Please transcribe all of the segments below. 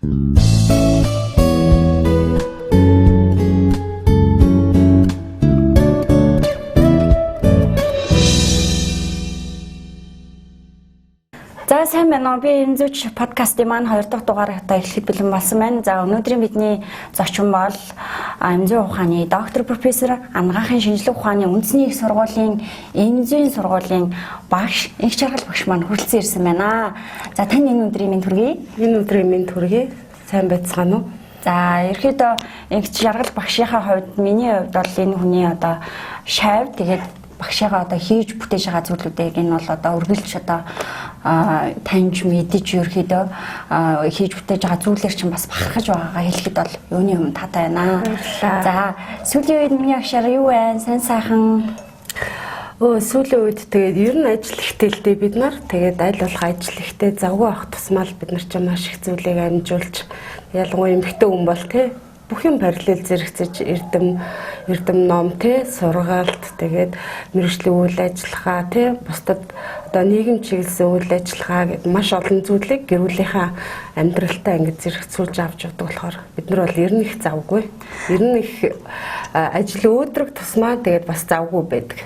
За сайн байна уу? Би энэ зүч подкастын маань 2 дахь дугаар одоо эхлэхэд бэлэн болсон байна. За өнөөдрийн бидний зочин бол эмзэн ухааны доктор профессор Ангаахын шинжлэх ухааны үндэсний их сургуулийн эмзэн сургуулийн багш, их жаргал багш маань хүрэлцэн ирсэн байна. За тань энэ өдрийн минь төргий. Энэ өдрийн минь төргий. Сайн байцгаана уу? За ерөөдөө их жаргал багшийнхаа хувьд миний хувьд бол энэ хүний одоо шавь тэгээд багшигаа одоо хийж бүтээж байгаа зүйлүүдийг энэ бол одоо үргэлж одоо таньж мэдэж ерөөдөө хийж бүтээж байгаа зүйлэр чинь бас бахархаж байгаагаа хэлэхэд бол юуны юм таатай байна. За сүүлийн үед миний агшаар юу вэ? Сайн сайхан. Сүүлийн үед тэгээд ер нь ажил ихтэйдээ бид нар тэгээд аль болох ажил ихтэй завгүй авах тусмал бид нар ч маш их зүйлийг амжуулж ялангуяа эмэгтэй хүн бол тий бүх юм параллел зэрэгцэж эрдэм ном тий сургаалт тэгээд мэргэжлийн үйл ажиллагаа тий бусдад одоо нийгэм чиглэсэн үйл ажиллагаа гэдэг маш олон зүйлийг гэр бүлийнхаа амьдралтай ингэж зэрэгцүүлж авч явдаг болохоор бид нар бол ер нь их завгүй. Ер нь их ажил өөдрөг тусмаа тэгээд бас завгүй байдаг.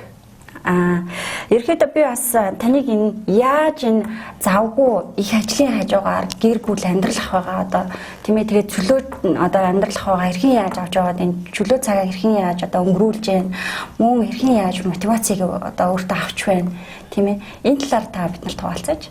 Ерөөдөө би бас таныг энэ яаж энэ завгүй их ажлын хажуугаар гэр бүл амьдрал ах байгаа одоо тийм ээ тэгээд чөлөө одоо амьдрал ах байгаа хэрхэн яаж авч яваад энэ чөлөө цагаа хэрхэн яаж одоо өнгөрүүлж гэн мөн хэрхэн яаж мотивацийг одоо өөртөө авч байна тийм ээ энэ талаар та бид нарт хуваалцаач.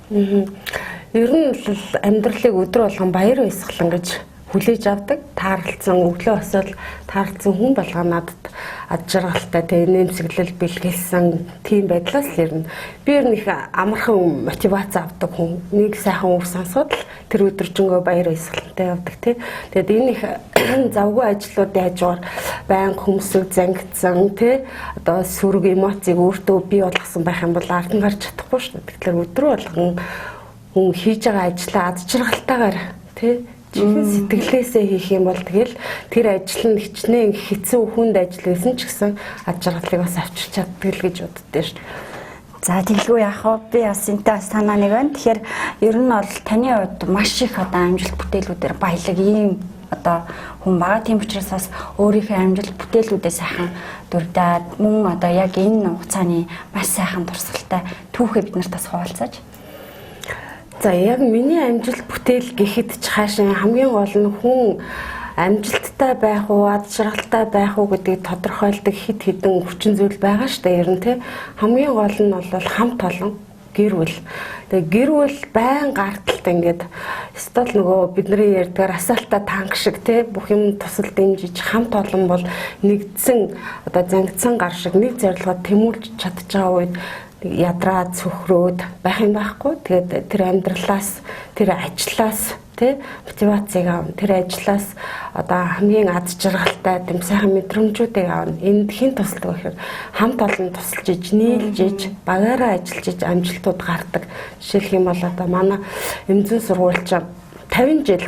Ер нь амьдралыг өдөр болгон баяр баясгалан гэж хүлээж авдаг. Таарлцсан өглөө босоод таарлцсан хүн болгоо надад ад жаргалтай тэгээ нэмсэглэл бэлгэлсэн тийм байдлаас л ирнэ. Би ер нь их амархан мотивац авдаг хүн. Нэг сайхан үг сонсоод л тэр өдөржингөө баяр баясгалантай явдаг тий. Тэгээд энэ их завгүй ажлуудын хажуугаар байнга хүмүүсийг зангидсан тий одоо сөрөг эмоцийг өөртөө бий болгосон байх юм бол ард нь гарч чадахгүй шүү дээ. Тэгэхээр өдрөө болгон хүн хийж байгаа ажлаа ад жаргалтайгаар тий чихэн сэтгэлээсээ хийх юм бол тэгэл тэр ажил нь хичнээн хэцүү хүнд ажил байсан ч гэсэн ад жаргалыг бас авчирч чаддаг л гэж боддөө шүү дээ. За тэгэлгүй яах вэ? Би бас энтэй санаа нэг байна. Тэгэхээр ер нь бол таны хувьд маш их одоо амжилт бүтээлүүдээр баялаг ийм одоо хүн байгаа. Тийм учраас бас өөрийнхөө амжилт бүтээлүүдээ сайхан дурдаад мөн одоо яг энэ хугацааны маш сайхан туршлагатай түүхээ бид нарт бас хуваалцаач. За яг миний амжилт бүтээл гэхэд ч хаашаа хамгийн гол нь хүн амжилттай байх уу, ад жаргалтай байх уу гэдгийг тодорхойлдог хэд хэдэн хүчин зүйл байгаа шүү дээ. Ер нь тий хамгийн гол нь бол хамт олон гэр бүл. Тэгээ гэр бүл байн гарталт ингээд стол нөгөө бидний ярьдгаар асаалтаа танк шиг тий бүх юм тусал дэмжиж хамт олон бол нэгдсэн одоо зангидсан гар шиг нэг зорилгоо тэмүүлж чадчихаа үед ядраад цөхрөөд байх юм байхгүй. Тэгээд тэр амьдралаас тэр ажлаас тий мотивацийг авна. Тэр ажлаас одоо хамгийн ад жаргалтай тэм сайхан мэдрэмжүүдийг авна. Энд хэн тусалдаг вэ гэхээр хамт олон тусалж иж, нийлж иж, багаараа ажиллаж иж амжилтууд гардаг. Жишээлх юм бол одоо манай эмзэн сургуульч 50 жил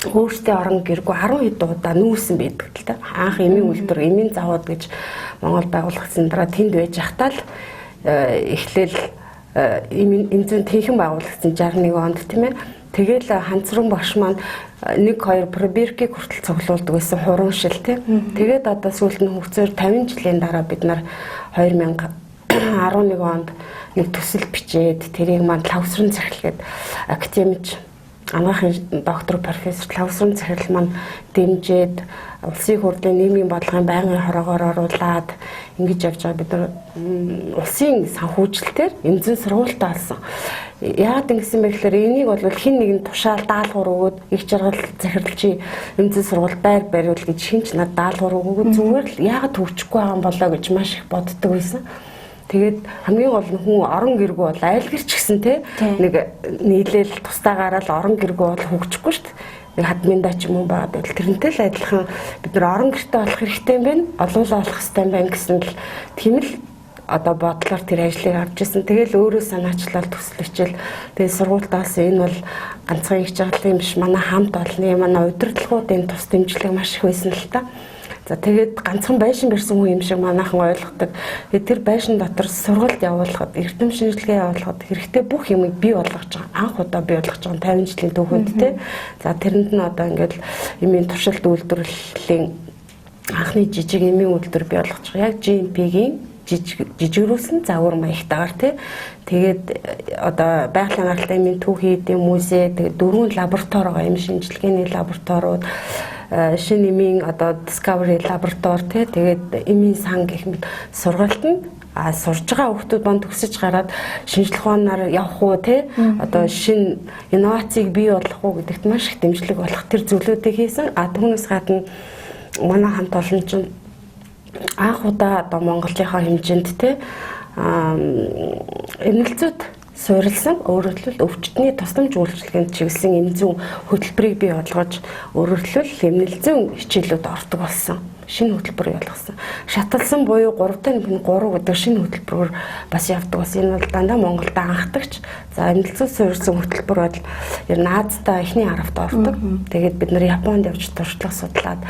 өөртөө орон гэргүй 10 хэд удаа нүүсэн байдаг л та. Анх эмийн үйлдвэр, эмийн завод гэж Монгол байгуулагдсан дараа тэнд байж захтаа л эхлээл эмзэн тэнхэн байгуулагдсан 61 онд тийм ээ. Тэгэл ханцран багш маань 1-2 пробиркийг хүртэл цуглуулдаг байсан хурамшил тийм. Тэгээд одоо сүүлд нь хөгцөөр 50 жилийн дараа бид нар 2011 онд нэг төсөл бичээд тэрийг маань лавсрын захирлгээд академич Ангаахын доктор профессор лавсрын захирал маань дэмжиж улсын хурлын нийгмийн бодлогын байнгын хороогоор оруулаад ингэж явж байгаа бид нар улсын санхүүжилтээр эмзэн сургуультай болсон. Яагаад ингэсэн бэ гэхээр энийг бол хин нэгэн тушаал даалгавар өгөөд их жаргал захирлчийн эмзэн сургууль байр бариул гэж хинч над даалгавар өгөөд зүгээр л яагаад төвчгүй байгаа юм болоо гэж маш их боддог байсан. Тэгээд хамгийн гол нь хүн орон гэргүй бол айл гэрч гисэн те нэг нийлээл тустаагаараа л орон гэргүй бол хөгжихгүй шүү дээ. Нэг хадминдаа ч юм уу байгаад байл тэрнтэй л адилхан бид нар орон гэртэй болох хэрэгтэй юм байна. Олуулаа болох хэрэгтэй юм байна гэсэн л тийм л одоо бодлоор тэр ажлыг авч ирсэн. Тэгэл өөрөө санаачлал төсөл хичээл тэгээд сургуультаас энэ бол ганцхан их жаргалын биш манай хамт олонны манай удирдлагуудын тус дэмжлэг маш их байсан л та. За тэгээд ганцхан байшин барьсан хүн юм шиг манайхан ойлгодог. Тэр байшин дотор сургалт явуулахад, эрдэм шинжилгээ явуулахад хэрэгтэй бүх юмыг бий болгож байгаа. Анх удаа бий болгож байгаа 50 жилийн түүхэнд те. За тэрэнд нь одоо ингээд эмийн туршилт үйлдвэрлэлийн анхны жижиг эмийн үйлдвэр бий болгож байгаа. Яг GMP-гийн жижигрүүлсэн загвар маягтайгаар тий. Тэгээд одоо байгалийн гаралтай эмийн түүхий эдийн музей, тэгээд 4 лаборатори байгаа. Эмийн шинжилгээний лабораториуд, шинэ эмийн одоо discovery лаборатори тий. Тэгээд эмийн сан гэх мэт сургалт нь сурж байгаа хүмүүс бон төгсөж гараад шинжлэх ухаанаар явах уу тий. Одоо шинэ инновацийг бий болгох уу гэдэгт маш их дэмжлэг болох тэр зүйлүүдийг хийсэн. Түүнээс гадна манай хамт олон чинь анх удаа одоо Монголынхаа хэмжээнд те эмнэлзүүд суурилсан өөрөөр хэлбэл өвчтний тусламж үйлчилгээнд чиглэсэн эм зүүн хөтөлбөрийг бий болгож өөрөөр хэлбэл эмнэлзийн хичээлүүд ордог болсон. Шинэ хөтөлбөр ялгасан. Шаталсан буюу 3 дахь 3 гэдэг шинэ хөтөлбөрөөр бас явдаг бас. Энэ бол дандаа Монголд анхдагч. За эмнэлзүүд суурилсан хөтөлбөр бол Наазтай эхний харавт ордог. Тэгээд бид нар Японд явж туршлага судлаад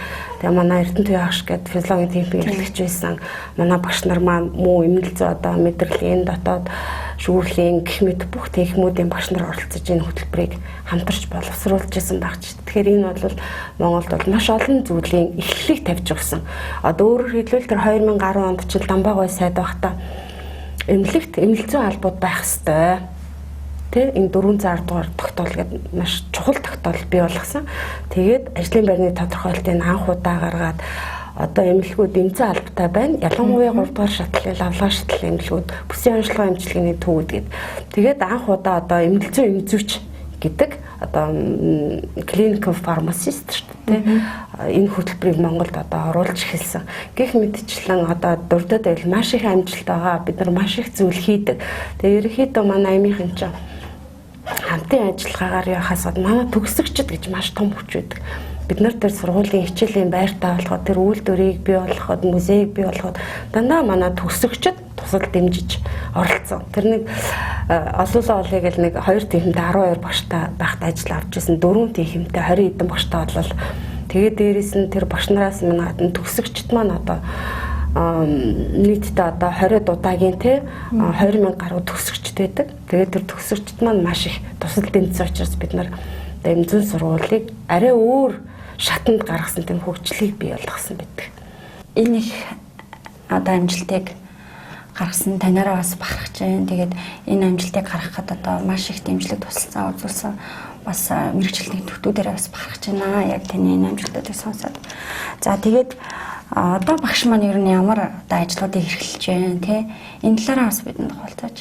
тэгээ манай Эрдэнэтийн агш гэдэг физиологийн темпийн эрхлэгч байсан. Манай багш нар маань муу эмнэлзээ одоо мэдрэлийн дотоод шүүрлийн гэх мэт бүх техникүүдийн багш нар оролцож энэ хөтөлбөрийг хамтарч боловсруулж исэн багч. Тэгэхээр энэ бол Монголд бол маш олон зүйлийн эхлэлийг тавьж өгсөн. Одоо өөрөөр хэлбэл тэр 2010 онд ч Дамбаагүй сайд байхдаа эмнэлэгт эмнэлзэн албууд байх ёстой. Тэ энэ 460 дугаар тогтоол гэдэг маш чухал тогтоол бий болгосон. Тэгээд ажлын байрны тодорхойлтыг анх удаа гаргаад одоо эмнэлгүүд эмзэн албатай байна. Ялангуяа 3 дугаар шатлалын лавлаа шатлалын эмнэлгүүд бүсийн онцлогоо эмчилгээний төвүүд гэдэг. Тэгээд анх удаа одоо эмнэлзэн эмзүүч гэдэг одоо clinical pharmacist шүү дээ. Энэ хөтөлбөрийг Монголд одоо оруулж эхэлсэн. Гэх мэтчлэн одоо дурдаад байвал маш их амжилт байгаа. Бид нар маш их зүйл хийдэг. Тэгээ ерөнхийдөө манай эмийнхэн чинь хамтын ажиллагаагаар яхаас манай төгсөгчд гэж маш том хүч байдаг. Бид нар тэр сургуулийн хичээлийн байртаа болоход тэр үйлдвэрийг бий болгоход, музейг бий болгоход дандаа манай төгсөгчд тусал дэмжиж оролцсон. Тэр нэг олоолаа олъё гэл нэг 2 техниктэй 12 багштай байхад ажил авч ирсэн. 4 техниктэй 20 хэдэн багштай болвол тэгээд дээрээс нь тэр багш нараас минь гадна төгсөгчд маань одоо нийтдээ одоо 20 удаагийн те 20,000 гаруй төгсөгчд байдаг. Тэгээд тэр төгсөгчд маань маш их тусал дэмжсэн учраас бид нар эмзэн сургуулийг арай өөр шатанд гаргасан тийм хөгжлийг бий болгосон байдаг. Энэ их одоо амжилтыг гаргасан танаараа бас бахархаж байна. Тэгээд энэ амжилтыг гаргахад одоо маш их дэмжлэг тусалцаа үзүүлсэн бас мэрэгчлэлтийн төвтүүдээр бас бахархаж байна. Яг таны энэ амжилтуудыг сонсоод. За тэгээд одоо багш маань ер нь ямар одоо ажлуудыг эрхэлж байна те энэ талаараа бас бидэнд хуваалцаач.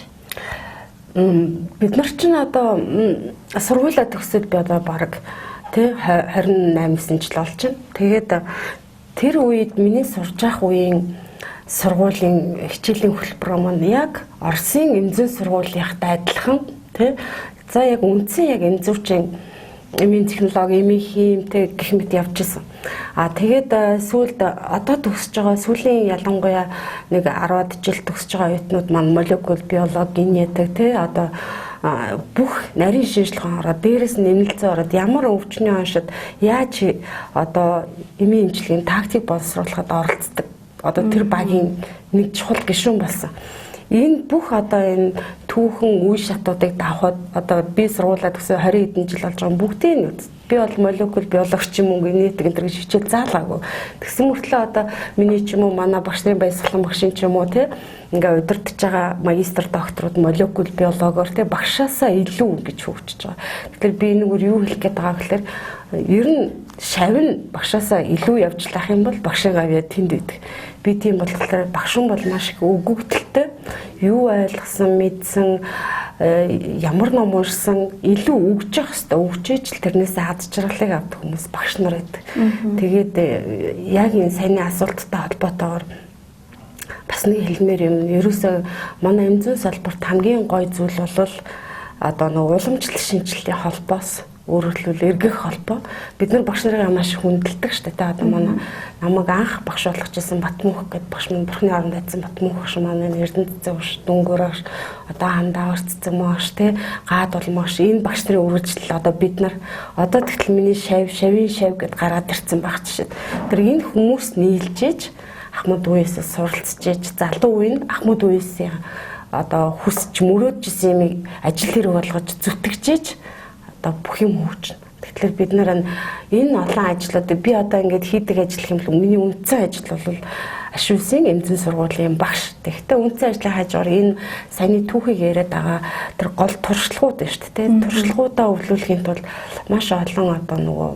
Бид нар ч н одоо сургуулаа төгсөд би одоо баг тий 28 жил болж байна. Тэгээд тэр үед миний сурж явах үеийн сургуулийн хичээлийн хөтөлбөр маань яг Оросын эмзэн сургуулийнхтай адилхан тий за яг үндсэн яг эмзүүрчийн эмийн технологи, эмийн хиймтэй гэх мэт явж исэн. Тэгээд сүүлд одоо төгсөж байгаа сүүлийн ялангуяа нэг 10-ад жил төгсөж байгаа оюутнууд маань молекул биологи, генетик тий одоо бүх нарийн шинжилгээ ороод дээрээс нь нэмэлцээ ороод ямар өвчний оншид яаж одоо эмийн эмчилгээний тактик боловсруулахад оролцдог. Одоо тэр багийн нэг чухал гишүүн болсон. Энэ бүх одоо энэ түүхэн үе шатуудыг давхад одоо би сургуулаа төгсөө 20 хэдэн жил болж байгаа бүгдийг нь үз. Би бол молекул биологч юм уу генетик энэ гэж хичээл заалаагүй. Тэгсэн мөртлөө одоо миний ч юм уу манай багш нарын баясгалан багшин ч юм уу тий ингээ удирдах байгаа магистр докторууд молекул биологоор тий багшаасаа илүү гэж хөгжиж байгаа. Тэгэхээр би энэгээр юу хэлэх гээд байгаа гэхээр ер нь шавь багшаасаа илүү явжлах юм бол багшийн гавьяа тэнд байдаг. Би тийм болохоор багшин бол маш их өгөгдөлтэй юу ойлгосон мэдсэн ямар ном уншсан илүү өгж явах хэрэгтэй. Өгчээч л тэрнээс аз жаргалыг авдаг хүмүүс багш нар байдаг. Тэгээд яг энэ саяны асуулттай холбоотойгоор бас нэг хэлмээр юм. Ерөөсөө манай эмзэн салбарт хамгийн гоё зүйл бол одоо нэг уламжлалт шинжилгээний холбоос өөрөлдвөл эргэх холбоо бид нар багш нарыг маш их хүндэлдэг шүү дээ. Одоо манай намайг анх багш болгочихсон Батмөнх гэдэг багш минь Бурхны оронд байсан Батмөнх багш манай Эрдэнэт зэвш дүнгөрөөш одоо хандаа орцсон моош те гаад болмоош энэ багш нарын үргэлжлэл одоо бид нар одоо тэгтэл миний шавийн шав гэд гараад ирсэн баг жишээ. Тэр энэ хүмүүс нийлжээж Ахмад үеэс суралцжээж залуу үеийн Ахмад үеэсийн одоо хүсч мөрөөджсэн юмыг ажил хэрэг болгож зүтгэжээж одоо бүх юм хөгжнө. Тэгэхээр бид нар энэ олон ажлуудыг би одоо ингээд хийдэг ажил юм бол миний үндсэн ажил бол Ашуусын эмзэн сургуулийн багш. Тэгэхдээ үндсэн ажлын хажуугаар энэ саяны түүхийг яриад байгаа тэр гол туршлагууд байна шүү дээ. Туршлагуудаа өвлүүлэхийн тулд маш олон одоо нөгөө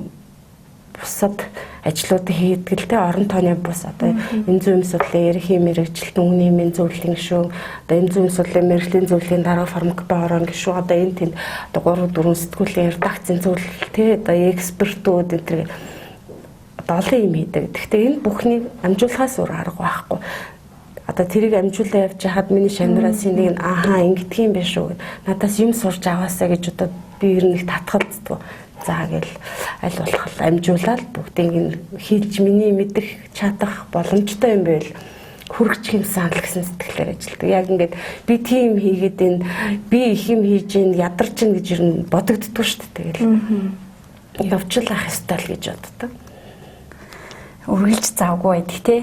бусад ажлуудыг хийдэг л те орон тооны бус одоо эмзэн судлалын ерөнхий мэргэжилтэн үний эмзэн зөвлөлийн гишүүн одоо эмзэн судлалын мэргэжлийн зөвлөлийн дараа фармакопеорон гишүүн одоо энэ тэнд одоо 3 4 сэтгүүлийн редакцийн зөвлөл те одоо экспертүүд энэ төр олон юм хийдэг. Гэхдээ энэ бүхнийг амжуулахаас өөр арга байхгүй. Одоо тэрийг амжуулаа явж хахад миний шамнараас энийг ааха ингэдэг юм биш үү. Надаас юм сурч аваасаа гэж одоо би ер нь их татгалздаг. За гэл аль болох амжуулаад бүгдийг хийлж миний мэдэх чадах боломжтой юм байл хүргэж хэмсэн гэсэн сэтгэлээр ажилладаг. Яг ингээд би тийм хийгээд энэ би их юм хийж ин ядарч ин гэж ер нь бодогддгоо шүү дээ. Тэгэл явчлах ёстой л гэж боддог. Үргэлж завгүй байдаг те.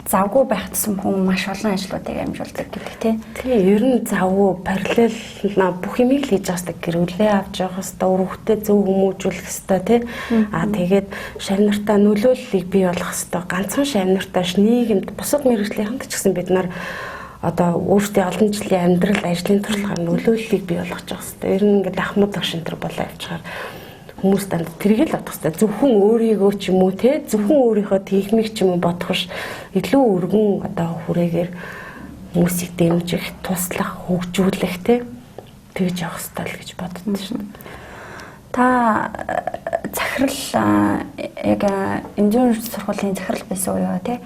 Завгүй байх тусам хүн маш олон ажлуудыг амжуулдаг гэдэг те. Тийм ер нь завгүй параллел бүх юмыг л хийж байгаа гэрүүлээ авч явах хэвээр өрөвхтэй зөв хүмүүжүүлэх хэвээр те. Тэгээд шавнартаа нөлөөллийг бий болгох хэвээр ганцхан шавнартаа нийгэмд бусад мэргэжлийнхэнд ч гэсэн бид нар одоо өөрсдийн олон жилийн амьдрал ажлын туршлагаар нөлөөллийг бий болгож байгаа хэвээр. Ер нь ингээд Ахмад багш энэ төр болоо явчихаар хүмүүс танд тэрийг л бодох хэрэгтэй. Зөвхөн өөрийгөө ч юм уу те зөвхөн өөрийнхөө техник ч юм уу бодох ш илүү өргөн одоо хүрээгээр хүмүүсийг дэмжих, туслах, хөгжүүлэх те тэгж явах хэрэгтэй л гэж боддоо шин. Та захирал яг эмзэн сургуулийн захирал байсан уу те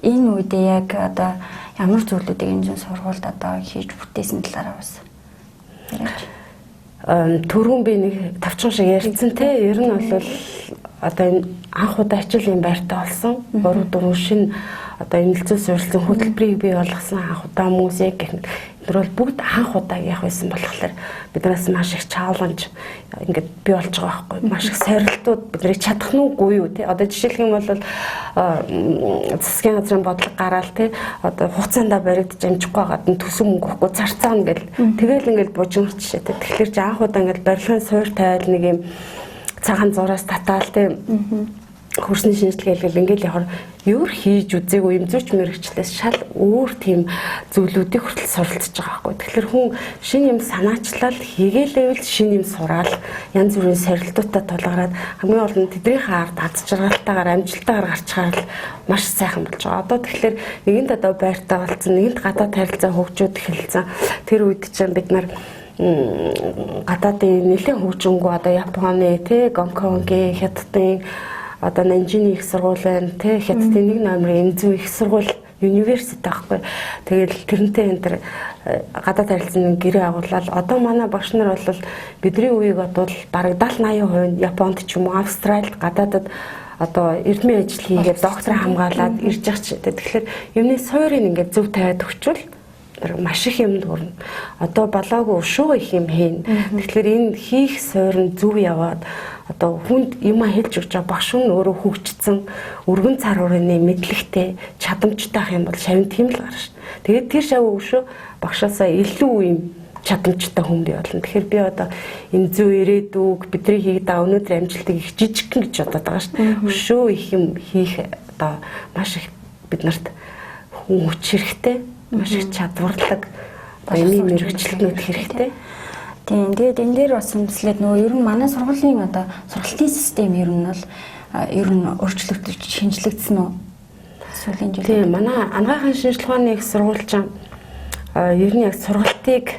энэ үедээ яг одоо ямар зүйлүүдийг эмзэн сургуульд одоо хийж бүтээсэн талаараа бас яриач. Түрүүн би нэг тавчхан шиг ярьсан те ер нь бол одоо энэ анх удаа хичээлийн байртаа болсон 3 4 шин одоо эмнэлзүү суурилсан хөтөлбөрийг бий болгосон анх удаа музей гэх мэт тэр бол бүгд анх удаа явах байсан болохоор биднээс маш их чаленж ингээд бий болж байгаа байхгүй маш их сорилтууд биднийг чадах нь үгүй юу те одоо жишээлх юм бол засгийн газрын бодлого гараал те одоо хугацаанд баригдаж амжихгүй байгаад нь төсөв мөнгө өгөхгүй зарцаана гэл тэгэл ингээд бужигнах жишээ те тэгэхээр чи анх удаа ингээд барилгын суур тавиал нэг юм цагаан зураас татаал те хөрсний шинжилгээ хийгээл ингээл явахаар юу хийж үзээгүй юм зүч мэрэгчлээс шал өөр тийм зүйлүүдийг хүртэл суралцж байгаа байхгүй. Тэгэхээр хүн шинэ юм санаачлал хийгээлээвэл шинэ юм сураал янз бүрийн сорилтуудтай тулгараад хамгийн гол нь тэднийхээ ард аз жаргалтайгаар амжилтаар гарчхаар л маш сайхан болж байгаа. Одоо тэгэхээр нэгэнд одоо байртаа болцсон, нэгэнд гадаад харилцаа хөгжөөд эхэлсэн. Тэр үед чинь бид нар гадаадын нэлээд хөгжингөө одоо Японы те Гонконгийн Хятадын одоо Нанжины их сургууль байна те Хятадын 1 номерын эмзэн их сургууль университет байхгүй. Тэгэл тэрнтэй энэ төр гадаад харилцааны гэрээ агууллаа. Одоо манай багш нар бол бидний үеийг бодвол бараг 70-80% Японд ч юм уу Австралид гадаадад одоо эрдмийн ажил хийгээд доктор хамгаалаад ирж байгаа ч. Тэгэхээр юмны суурийг ингээд зөв тавиад өгчвөл маш их юм дурна. Одоо болоогүй шүү их юм хийн. Тэгэхээр энэ хийх суурь нь зөв яваад одоо хүнд юм хэлж өгч байгаа багш нь өөрөө хөгжсөн өргөн цар хүрээний мэдлэгтэй чадамжтай ах юм бол шавь тийм л гарна шүү. Тэгээд тэр шав өгшөө багшаасаа илүү юм чадамжтай хүн бий болно. Тэгэхээр би одоо эмзүү ирээдүг бидний хийгээд өнөөдөр амжилтыг их жижигхэн гэж бодоод байгаа шүү. Өшөө их юм хийх одоо маш их бид нарт хүн хүч хэрэгтэй, маш их чадварлаг баяны мэрэгчлэнүүд хэрэгтэй. Тийм. Тэгээд энэ дээр бас үндэслээд нөгөө ер нь манай сургуулийн одоо сургалтын систем ер нь бол ер нь өөрчлөгдөж шинжлэгдсэн үү? Сүүлийн жил. Тийм. Манай анагаахын шинжилгээ ухааны их сургуульч ер нь яг сургалтыг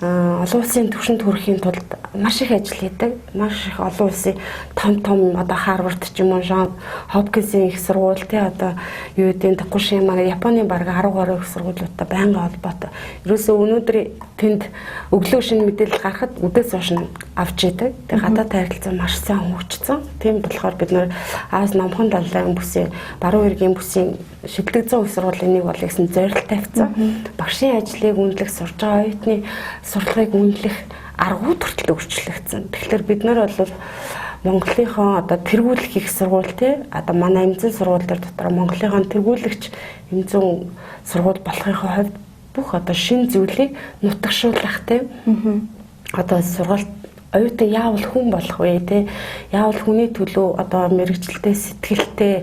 олон улсын түвшинд хүрэхийн тулд маш их ажил хийдэг. Маш их олон улсын том одоо Харвард ч юм уу Хопкинсийн их сургууль тий одоо юу гэдэг Токушима Японы бараг 10 гаруй их сургуулиудтай байнга холбоотой. Ерөөсөө өнөөдөр тэнд өглөө шин мэдээлэл гарахад үдээс хойш нь авч идэг. Тэгээ гадаад харилцаа маш сайн хөгжсөн. Тийм болохоор бид нэр Аз номхон далайн бүсийн баруун эргийн бүсийн шилдэг 100 их сургуулийн нэг бол гэсэн зорилт тавьсан. Багшийн ажлыг үнэлэх, сурж байгаа оюутны сурлагыг үнэлэх аргууд хүртэл өөрчлөгдсөн. Тэгэхээр бид нар бол Монголынхон одоо тэргүүлэх их сургууль тий одоо манай эмзэн сургууль дээр дотор Монголынхон тэргүүлэгч эмзэн сургууль болохынхоо хувьд бүх одоо шин зүйлийг нутагшуулах тий одоо сургалт оюутан яавал хүн болох вэ тий яавал хүний төлөө одоо мэрэгжилтэй сэтгэлтэй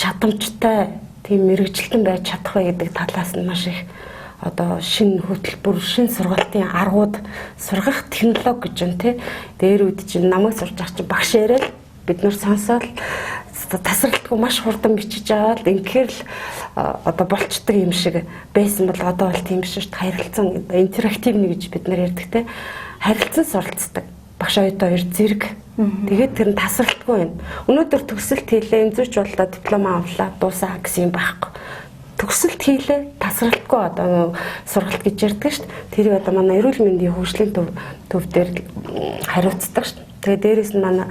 чадамжтай тийм мэрэгжилтэн байж чадах вэ гэдэг талаас нь маш их одоо шинэ хөтөлбөр, шинэ сургалтын аргууд сургах технологи гэж байна тий. Дээр үед чинь намайг сурж авч багш яриад бид нар сонсоод тасралтгүй маш хурдан бичиж аваад инхээр л одоо болчдөг юм шиг байсан бол одоо бол тийм биш шүү дээ. Харилцан интерактивны гэж бид нар ярьдаг тий. Харилцан суралцдаг. Багш оюутан хоёр зэрэг. Тэгээд тэр нь тасралтгүй байна. Өнөөдөр төгсөлт хийлээ, эмзүүч боллоо, диплом авлаа, дуусаа гэсэн юм байхгүй. Төгсөлт хийлээ, тасралтгүй одоо сургалт гэж ярьдаг шүү дээ. Тэр одоо манай эрүүл мэндийн хөгжлийн төв дээр хариуцдаг шүү дээ. Тэгээ дээрэс нь манай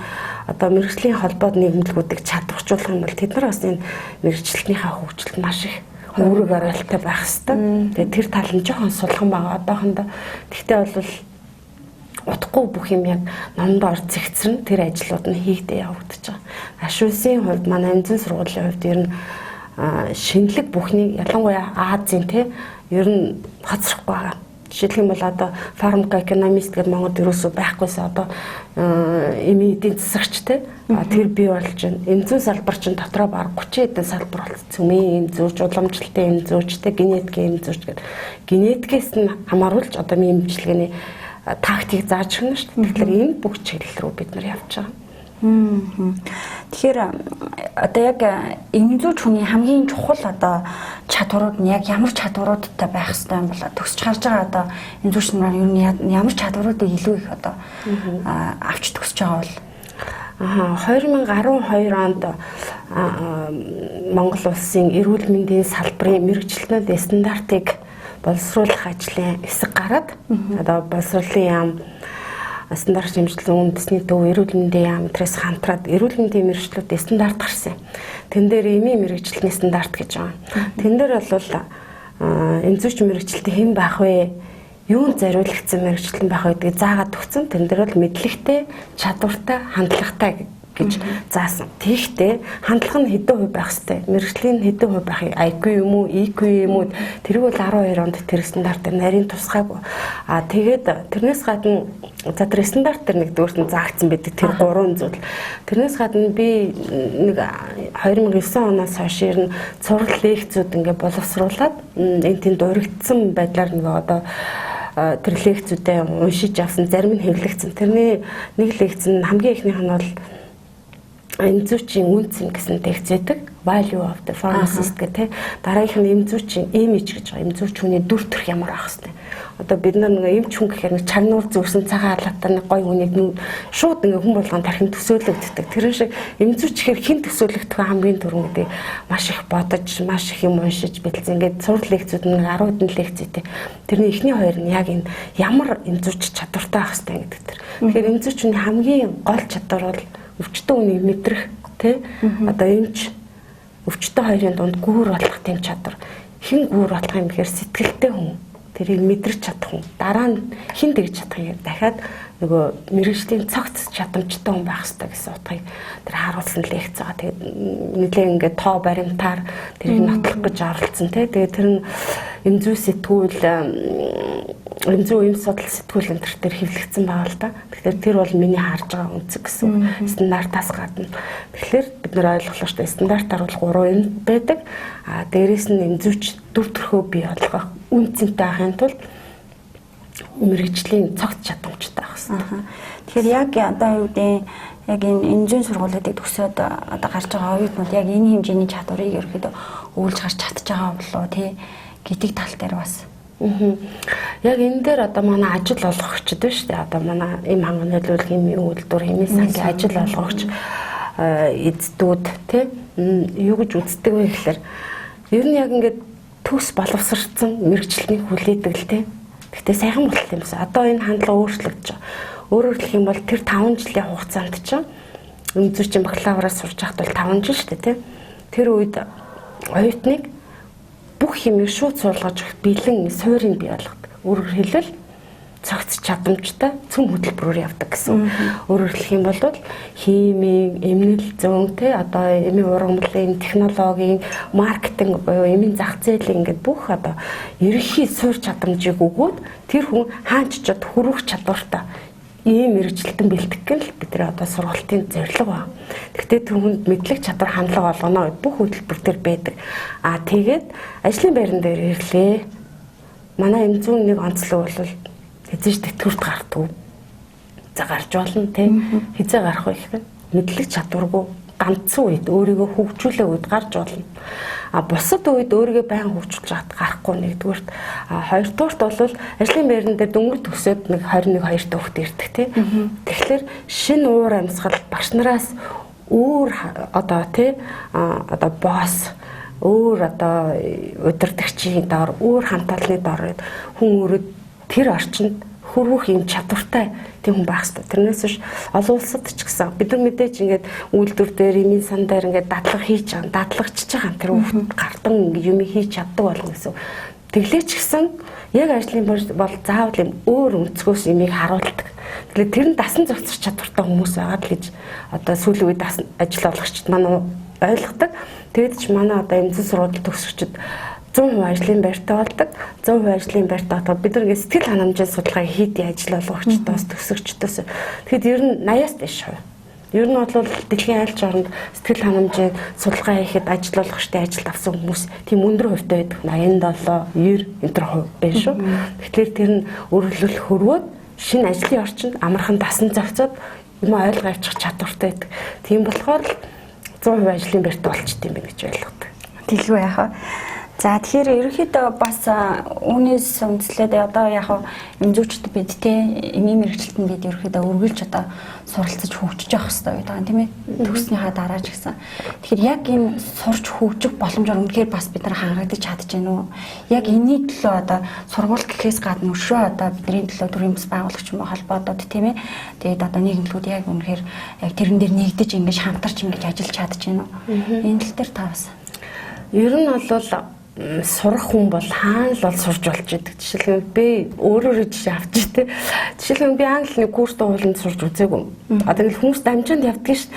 одоо мэрэгжлийн холбоод нийгэмлэгүүдийг чадваржуулах юм бол тэд нар бас энэ мэрэгчлэлтнийхээ хөгжилд маш их үүрэг аргалтай байх хэрэгтэй. Тэгээ тэр тал нь жоохон сулхан байгаа одоохондоо. Гэхдээ бол утгагүй бүх юм яг номд орж зэгцэрнэ тэр ажлууд нь хийгдээ явагдаж байгаа. Ашуулсын хувьд манай эмзэн сургуулийн хувьд ер нь шинэлэг бүхний ялангуяа Азийн тий ер нь хоцрохгүй байгаа. Жишээлх юм бол одоо фармакоэкономист гэдэг Монгол ерөөсөө байхгүйсэн одоо эми эдийн засагч тий тэр бий болж байна. Эмзэн салбар чинь дотроо баг 30 хэдэн салбар болсон. Цөмийн эмзүүрч, уламжлалтын эмзүүрч, тий генетикийн эмзүүрч гэдэг. Генетикээс нь хамааруулж одоо эмчилгээний тактик зааж өгнө шүү дээ. Тэгэхээр энэ бүх чиглэл рүү бид нар явж байгаа. Тэгэхээр одоо яг эмзүүч хүний хамгийн чухал одоо чадварууд нь яг ямар чадваруудтай байх хэрэгтэй юм бол төгсөж харж байгаа одоо эмзүүч нар ер нь ямар чадваруудыг илүү их одоо авч төгсөж байгаа бол 2012 онд Монгол улсын эрүүл мэндийн салбарын мэрэгчлэнүүд стандартыг боловсруулах ажлын эсэг гараад одоо боловсруулалтын яам стандарт хэмжлэн үндэсний төв эрүүл мэндийн яам тэрээс хамтраад эрүүл мэндийн мэрэгчлүүд стандарт гарсан. Тэн дээр эми мэрэгчлэлний стандарт гэж байгаа. Тэн дээр бол эмзүүч мэрэгчлэлтэй хэн байх вэ? Юунд зориулагдсан мэрэгчлэн байх вэ гэдгийг заагаад өгсөн. Тэн дээр бол мэдлэгтэй, чадвартай, хандлагатай гэж заасан. Тэгэхдээ хандлага нь хэдэн хувь байх хэвтэй. Мэргэжлийн хэдэн хувь байх IQ юм уу, EQ юм уу? Тэрийг бол 12 онд тэр стандартаар нарийн тусгаагүй. Тэгээд тэрнээс гадна за тэр стандарт төр нэгдүгээрт нь заагдсан байдаг тэр 3 зүйл. Тэрнээс гадна би нэг 2009 оноос хойш ер нь цуврал лекцүүд ингээ боловсруулад энэ тэнд урагдсан байдлаар нэг одоо тэр лекцүүдээ уншиж авсан, зарим нь хэвлэгдсэн. Тэрний нэг лекц нь хамгийн ихнийх нь бол эмзүүчийн үнцэн гэсэн тексттэй value of the pharmacist гэх дараагийнх нь эмзүүчийн image гэж байгаа. Эмзүүч хүний дүр төрх ямар ах хэвтэй. Одоо бид нар нэг эмч хүн гэхээр нэг чагнуур зүрсэн цагаан халаатай нэг гой хүнийг шууд ингээ хүн болгон тархин төсөөлөгддөг. Тэр шиг эмзүүч гэхээр хэн төсөөлөгдөх хамгийн түрүүн гэдэг маш их бодож, маш их юм уншиж бэлдсэн. Ингээд сурал лекцүүд нэг 10 хэдэн лекцтэй. Тэрний эхний хоёр нь яг энэ ямар эмзүүч чадвартай ах хэвтэй гэдэг тэр. Тэгэхээр эмзүүчний хамгийн гол чадвар бол өвчтөн үнийг мэдрэх тий одоо эмч өвчтөн хоёрын дунд гүүр болох тийм чадвар. Хэн гүүр болох юм гэхээр сэтгэлтэй хүн. Тэрийг мэдрэж чадах хүн. Дараа нь хэн тэгж чадах юм дахиад нөгөө мэрэгжлийн цогц чадамжтай хүн байх хэрэгтэй гэсэн утгыг тэр харуулсан лекц байгаа. Тэгээд нэлээд ингээд тоо баримтаар тэрийг нотлох гэж оролцсон тий. Тэгээд тэр нь эмзүү сэтгүүл эмзүү эм судал сэтгүүл энэ төр хэвлэгдсэн байгаа л да. Тэгэхээр тэр бол миний харж байгаа үнцэг гэсэн стандартаас гадна. Тэгэхээр бид нэр ойлголоо шүү дээ. Стандартаар бол 3 юм байдаг. Дээрээс нь эмзүүч дүр төрхөө бий болгох үнцэнтэй ахын тулд мэрэгжлийн цогц чадамжтай байх хэрэгтэй. Тэгэхээр яг одоо юу гэдэг яг энэ эмзэн сургуулиудыг төгсөөд одоо гарч байгаа оюутнууд яг энэ хэмжээний чадварыг ерөөхдөө өвлж гарч чадж байгаа болоо тий гэдэг тал дээр бас Яг энэ дээр одоо манай ажил олгогчд байна шүү дээ. Одоо манай эм ханганы төлөвлөгийн үйлдвэр хэмээн сангийн ажил олгогч эздүүд тий юу гэж үздэг вэ гэхээр ер нь яг ингээд төс боловсрцсан мэрэгчлэний хүлээдэг л тий. Гэхдээ сайхан болтол юмсан. Одоо энэ хандлага өөрчлөгдөж байгаа. Өөрөөр хэлэх юм бол тэр 5 жилийн хугацаанд чинь өнцөрчин бакалавраас сурч байхад бол 5 жил шүү дээ тий. Тэр үед оюутныг бүх юмыг шууд суулгаж өгөх бэлэн суурийг бий болгодог. Өөрөөр хэлбэл цогц чадамжтай цөм хөтөлбөрөөр явдаг гэсэн. Өөрөөр хэлэх юм бол химийн, эмнэлэг зүүн те одоо эмийн ургамлын, технологийн, маркетинг буюу эмийн зах зээлийн ингээд бүх одоо ерөнхий суур чадамжийг өгөөд тэр хүн хаанч чад хүрэх чадвартай ийм мэрэгчлэлтэн бэлтгэх гэл бид нэр одоо сургалтын зорилго байна. Гэхдээ тэр хүнд мэдлэг чадвар хандлага олгоно бүх хөтөлбөр төр байдаг. Тэгээд ажлын байран дээр ирлээ. Манай эмзүүн нэг онцлог бол хэзээ ч тэтгэврт гардгүй. За гарч болно те. Хэзээ гарах вэ гэхээр мэдлэг чадваргүй ганцхан үед өөрийгөө хөгжүүлэх үед гарч болно. Бусад үед өөрийгөө байнга хөгжүүлж хаад гарахгүй нэгдүгürt. Хоёрдугарт бол ажлын байран дээр дөнгөж төгсөөд нэг 21 2 та хүүхэд ирдэг тий. Тэгэхээр шинэ уур амьсгал багш нараас өөр одоо тий одоо босс өөр одоо удирдагчийн доор өөр хамт олонны доор хүн өөрөө тэр орчинд хөрвөх юм чадвартай тийм хүн байх хэрэгтэй. Тэрнээс биш олон улсад ч гэсэн бид нар мэдээж ингээд үйлдвэр дээр эмийн сан дээр ингээд дадлага хийж байгаа, дадлагчж байгаа тэр хүүхд гардан юм хийж чаддаг болно гэсэн. Тэглээч гэсэн яг ажлын бол заавал юм өөр өнцгөөс имийг харуулдаг. Тэгэхээр тэр нь дасан зохицох чадвартай хүмүүс байгаад л гэж одоо сүүлийн үед ажил олгогчд манай ойлгодог. Тэгэд ч манай одоо эмзэн сургууль төгсөгчд 100% ажлын байртай болдог. 100% ажлын байртай болоод бид нэг сэтгэл ханамжийн судалгаа хийдий ажил олгогчдоос төгсөгчдөөс. Тэгэхэд ер нь 80-аас дээш хувь. Ер нь бол дэлхийн аль ч оронд сэтгэл ханамжийн судалгаа хийхэд ажил олгогчдын ажилд авсан хүмүүс тийм өндөр хувьтай байдаг. 87, 90 энэ төр хувь байна шүү. Тэгэхээр тэр нь өөрөлдөх хөрвөөд шинэ ажлын орчинд амархан дасан зохицоод юм ойлгож авчих чадвартай байдаг. Тийм болохоор 100% ажлын байртай болчтой юм байна гэж ойлгодог. Дэлгүй яхаа. За тэгэхээр ерөнхийдөө бас үүнээс үндэслээд одоо яг эмзүүчд бид те эмийн мэрэгчлэлтэнд бид ерөнхийдөө үргэлж одоо суралцаж хөгжиж явах хэрэгтэй байдаг тийм ээ. Төгснөхийн дараа ч гэсэн. Тэгэхээр яг энэ сурч хөгжих боломжоор үнэхээр бас бид нар хангагдаж чадж байна уу? Яг энэний төлөө одоо сургууль гэхээс гадна өшөө одоо бидний төлөө төрийн бас байгуулагч юм холбоодод тийм ээ. Тэгээд одоо нийгэмлүүд яг үнэхээр яг тэрэн дээр нэгдэж ингэж хамтарч ингэж ажиллаж чадж байна уу? Энэ тал дээр та бас. Ер нь бол сурах хүн бол хаана л бол сурж болж идэг. Жишээлбэл би өөрөөр жишээ авч тий. Жишээлбэл би англи курс дууланд сурж үзээгүй. Тэгэл хүмүүс дамжаанд явдаг ш.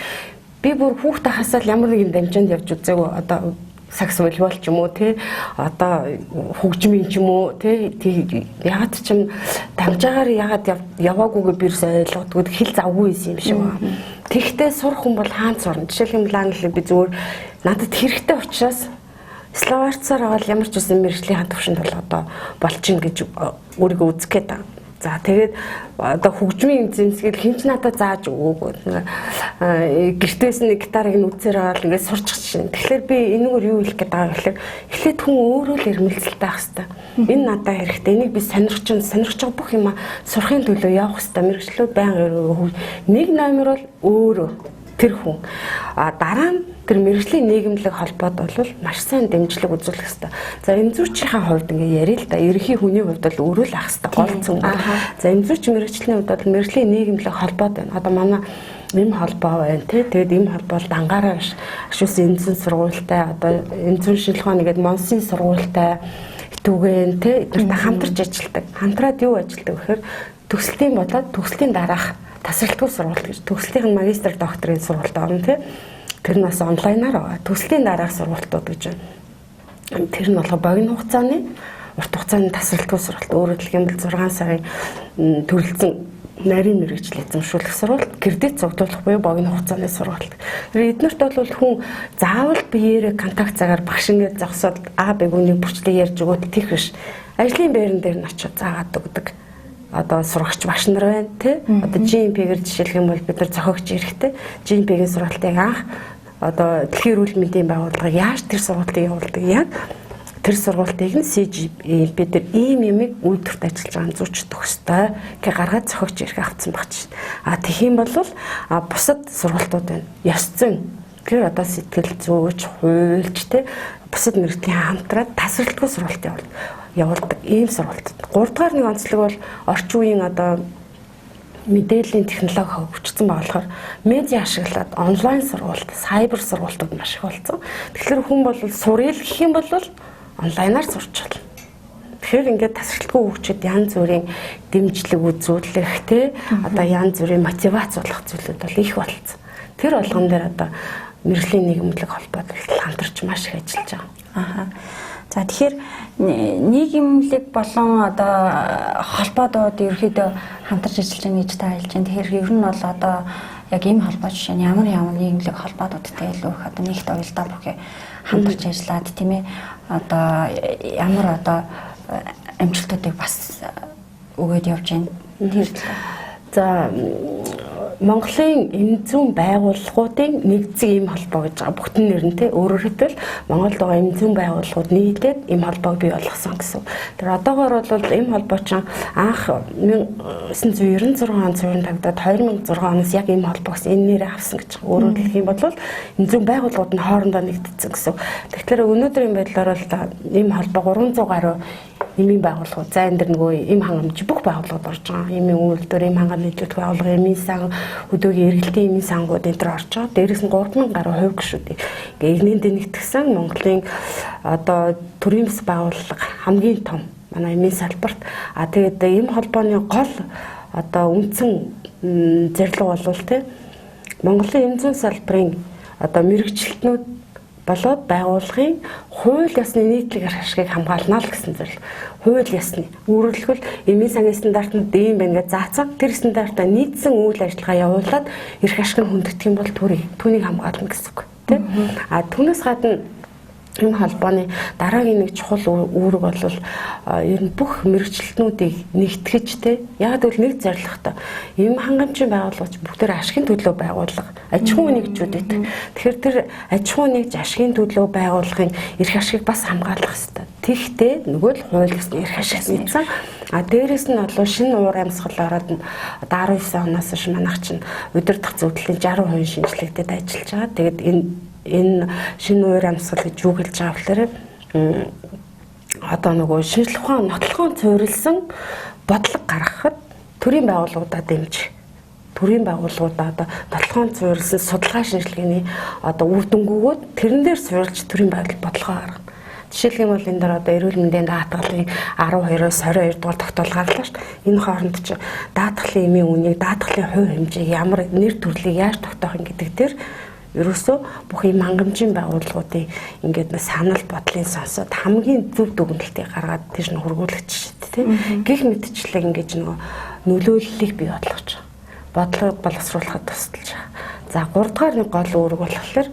Би бүр хүүхдээ хасаал ямар нэгэн дамжаанд явж үзээгүй. Одоо сакс волейбол ч юм уу тий. Одоо хөгжмийн ч юм уу тий. Ягаад ч юм дамжаагаар ягаад яваагүйгээ би ойлгодгүй хэл завгүй юм шиг байна. Тэгвэл сурах хүн бол хаана сурна? Жишээлбэл англи би зүгээр надад хэрэгтэй учраас Словарцаар аваад ямар ч үсэн мэрэгжлийн төвшөнд бол одоо болчихно гэж өөрийгөө үзэх гээд байна. За тэгээд одоо хөгжмийн зэмсгэл хинч надад зааж өгөөгүй. Гэртээс нэг гитарыг нь үзээр аваад ингээд сурчих чинь. Тэгэхээр би энэгээр юу хэлэх гээд байгаа гэхээр эхлээд хүн өөрөө л эрмэлзэлтэй байх хэрэгтэй. Энэ надад хэрэгтэй. Энийг би сонирхож байгаа бүх юм сурахын төлөө явах хэрэгтэй. Мэрэгчлүүд байнга нэг номер бол өөрөө тэр хүн. Дараа нь тэр мэрэгжлийн нийгэмлэг холбоод бол маш сайн дэмжлэг үзүүлэх хэрэгтэй. За эмзүүрчийн хувьд ингээ яриа л да. Ерөнхий хүний хувьд бол өөрөө л ах хэрэгтэй. Гол зүйл. За эмзүүрч мэрэгжлийн хувьд бол мэрэгжлийн нийгэмлэг холбоод байна. Одоо манай эм холбоо байна тий. Тэгээд эм холбоо дангаараа ашуулсан эмзэн сургуультай одоо эмзэн шинжилгээ ухааны гэдэг Монсын сургуультай түгэн тий. Эдгээртэй хамтарч ажилладаг. Хамтраад юу ажилладаг гэхээр төгсөлтийн болоод төгслийн дараах тасралтгүй сургалт гэж төгслийн магистр докторийн сургалт орно тий. Тэр нь бас онлайнаар байгаа. Төгслийн дараах сургалтууд гэж байна. Тэр нь бол богино хугацааны урт хугацааны тасралтгүй сургалт. Өөрөөр хэлэх юм бол 6 сарын төрөлцсөн нарийн мэрэгжил эзэмшүүлэх сургалт, кредит цуглуулах буюу богино хугацааны сургалт. Тэр эднэрт бол хүн заавал биеэрээ контакт цагаар багш ингээд зогсоод А Б гүнийг бүрчлээ ярьж өгөөд тийх биш. Ажлын байран дээр нь очиод заагаад өгдөг. Одоо сурагч багш нар байна тий. Одоо GMP-гээр жишээлх юм бол бид нар зохиогч эрэхтэй. GMP-гийн сургалтыг анх одоо дэлхийн эрүүл мэндийн байгууллага яаж тэр сургалтыг явуулдаг яг тэр сургалтыг нь CGP бид нар ийм юмыг үйлдвэрт ажиллаж байгаа зүүч төгстэй гэ гаргаад зохиогч ирэх авцсан багч. Тэгэх юм бол бусад сургалтууд байна. Ёс зүйн тэр одоо сэтгэл зүйч, хуульч те бусад мэргэжлийн хамтраад тасралтгүй сургалт явуулдаг ийм сургалт. 3 дугаар нэг онцлог бол орчин үеийн одоо мэдээллийн технологи хөгжсөн болохоор медиа ашиглаад онлайн сургалт, сайбер сургалтууд маш их болсон. Тэгэхээр хүн бол суръя л гэх юм бол онлайнаар сурч болно. Тэгэхээр ингээд тасралтгүй хөгжөд янз бүрийн дэмжлэг үзүүлэх те одоо янз бүрийн мотивац болох зүйлүүд бол их болсон. Тэр болгон дээр одоо мэргэжлийн нийгэмлэг холбоод хамтарч маш их ажиллаж байгаа. За тэгэхээр нийгэмлэг болон одоо холбоодод ерөөхдөө хамтарч ажиллаж байгаа гэж та хэлж байна. Тэгэхээр ер нь бол одоо яг ийм холбоо жишээ нь ямар нийгэмлэг холбоодуудтай илүү их одоо нэгт уялдаа бүхий хамтарч ажиллаад тийм ээ одоо ямар одоо амжилтуудыг бас өгөөд явж байна. Тэр за Монголын эм зүүн байгууллагуудын нэгдсэн эм холбоо гэж байгаа. Бүтэн нэр нь те өөрөөр хэлбэл Монголд байгаа эм зүүн байгууллагууд нийлээд эм холбоог бий болгосон гэсэн. Тэр одоогоор бол эм холбоо чинь анх 1996 он цуврын тавьдаад 2006 оноос яг эм холбоо гэсэн энэ нэрээ авсан гэж. Өөрөөр хэлэх юм бол эм зүүн байгууллагууд нь хоорондоо нэгдсэн гэсэн. Тэгэхээр өнөөдрийн байдлаар бол эм холбоо 300 гаруй эмийн байгууллагууд за энэ дэр нөгөө эм хангамж бүх байгууллагууд орж байгаа. Эмийн үйлдвэр, эм хангамж нийтлэг байгууллага, эмийн сан, өдөөгийн эргэлтийн эмийн сангууд энэ төр орж байгаа. Дээрээс нь 3000 гаруй хувь гишүүдийг ингээнд нэгтгэсэн Монголын одоо төрийн бас байгууллага хамгийн том манай эмийн салбарт тэгээд эм холбооны гол одоо үндсэн зорилго бол те Монголын эм зүүн салбарын одоо мэрэгчлэтнүүд болоод байгууллагын хууль ёсны нийтлэг эрх ашигыг хамгаална л гэсэн зүйл. Хууль ёсны өөрөлдвөл эмийн сангийн стандартанд ийм байна гэж заасан. Тэр стандартаа нийцсэн үйл ажиллагаа явуулаад эрх ашиг нь хүндэгдэх юм бол түүнийг хамгаална гэсэн үг. Тэ? Түүнээс гадна эм холбооны дараагийн нэг чухал үүрэг бол ер нь бүх мэрэгчлэтнүүдийг нэгтгэж те яг л нэг зорилготой эм хангамжийн байгууллагч бүгдээр ашигын төлөө байгууллага аж ахуйн нэгжүүд байдаг. Тэгэхээр тэр аж ахуйн нэгж ашигын төлөө байгууллагын эрх ашигыг бас хамгаалах хэрэгтэй. Тэгтээ нөгөө л хууль ёсны эрх ашиг нийцсэн. Дээрээс нь бол шинэ уур амьсгал ороод нь 19 оноос хойш манайх чинь удирдах зөвлөлийн 60% шинжилгээтэй ажиллаж байгаа. Тэгээд энэ шинэ уур амьсгал гэж юу хэлж байгаа вэ? Одоо нөгөө шинжлэх ухаан нотлохын цорилсан бодлого гаргахад төрийн байгууллагуудаа дэмжих. Төрийн байгууллагуудаа одоо нотлохын цорилсан судалгаа шинжилгээний одоо үр дүнгүйгүүд тэрэн дээр суурилж төрийн бодлогоо гаргана. Жишээлх юм бол энэ дээр одоо эрүүл мэндийн даатгалын 12-оос 22 дугаар тогтоол гарлаа шүү дээ. Энэ хооронд чи даатгалын эмийн үнийг, даатгалын хувь хэмжээг ямар нэр төрлийг яаж тогтоох юм гэдэг дээр ерөөсөө бүх эм хангамжийн байгууллагуудын ингээд санал бодлын сонсоод хамгийн зөв дүгнэлтийг гаргаад тийш нь хургуулгач шүү дээ тийм. Гэх мэтчлэг ингээд нөгөө нөлөөллийг бий болгож байгаа. Бодлого боловсруулахад тусалж байгаа. За 3 дугаар нэг гол үүрэг болохоор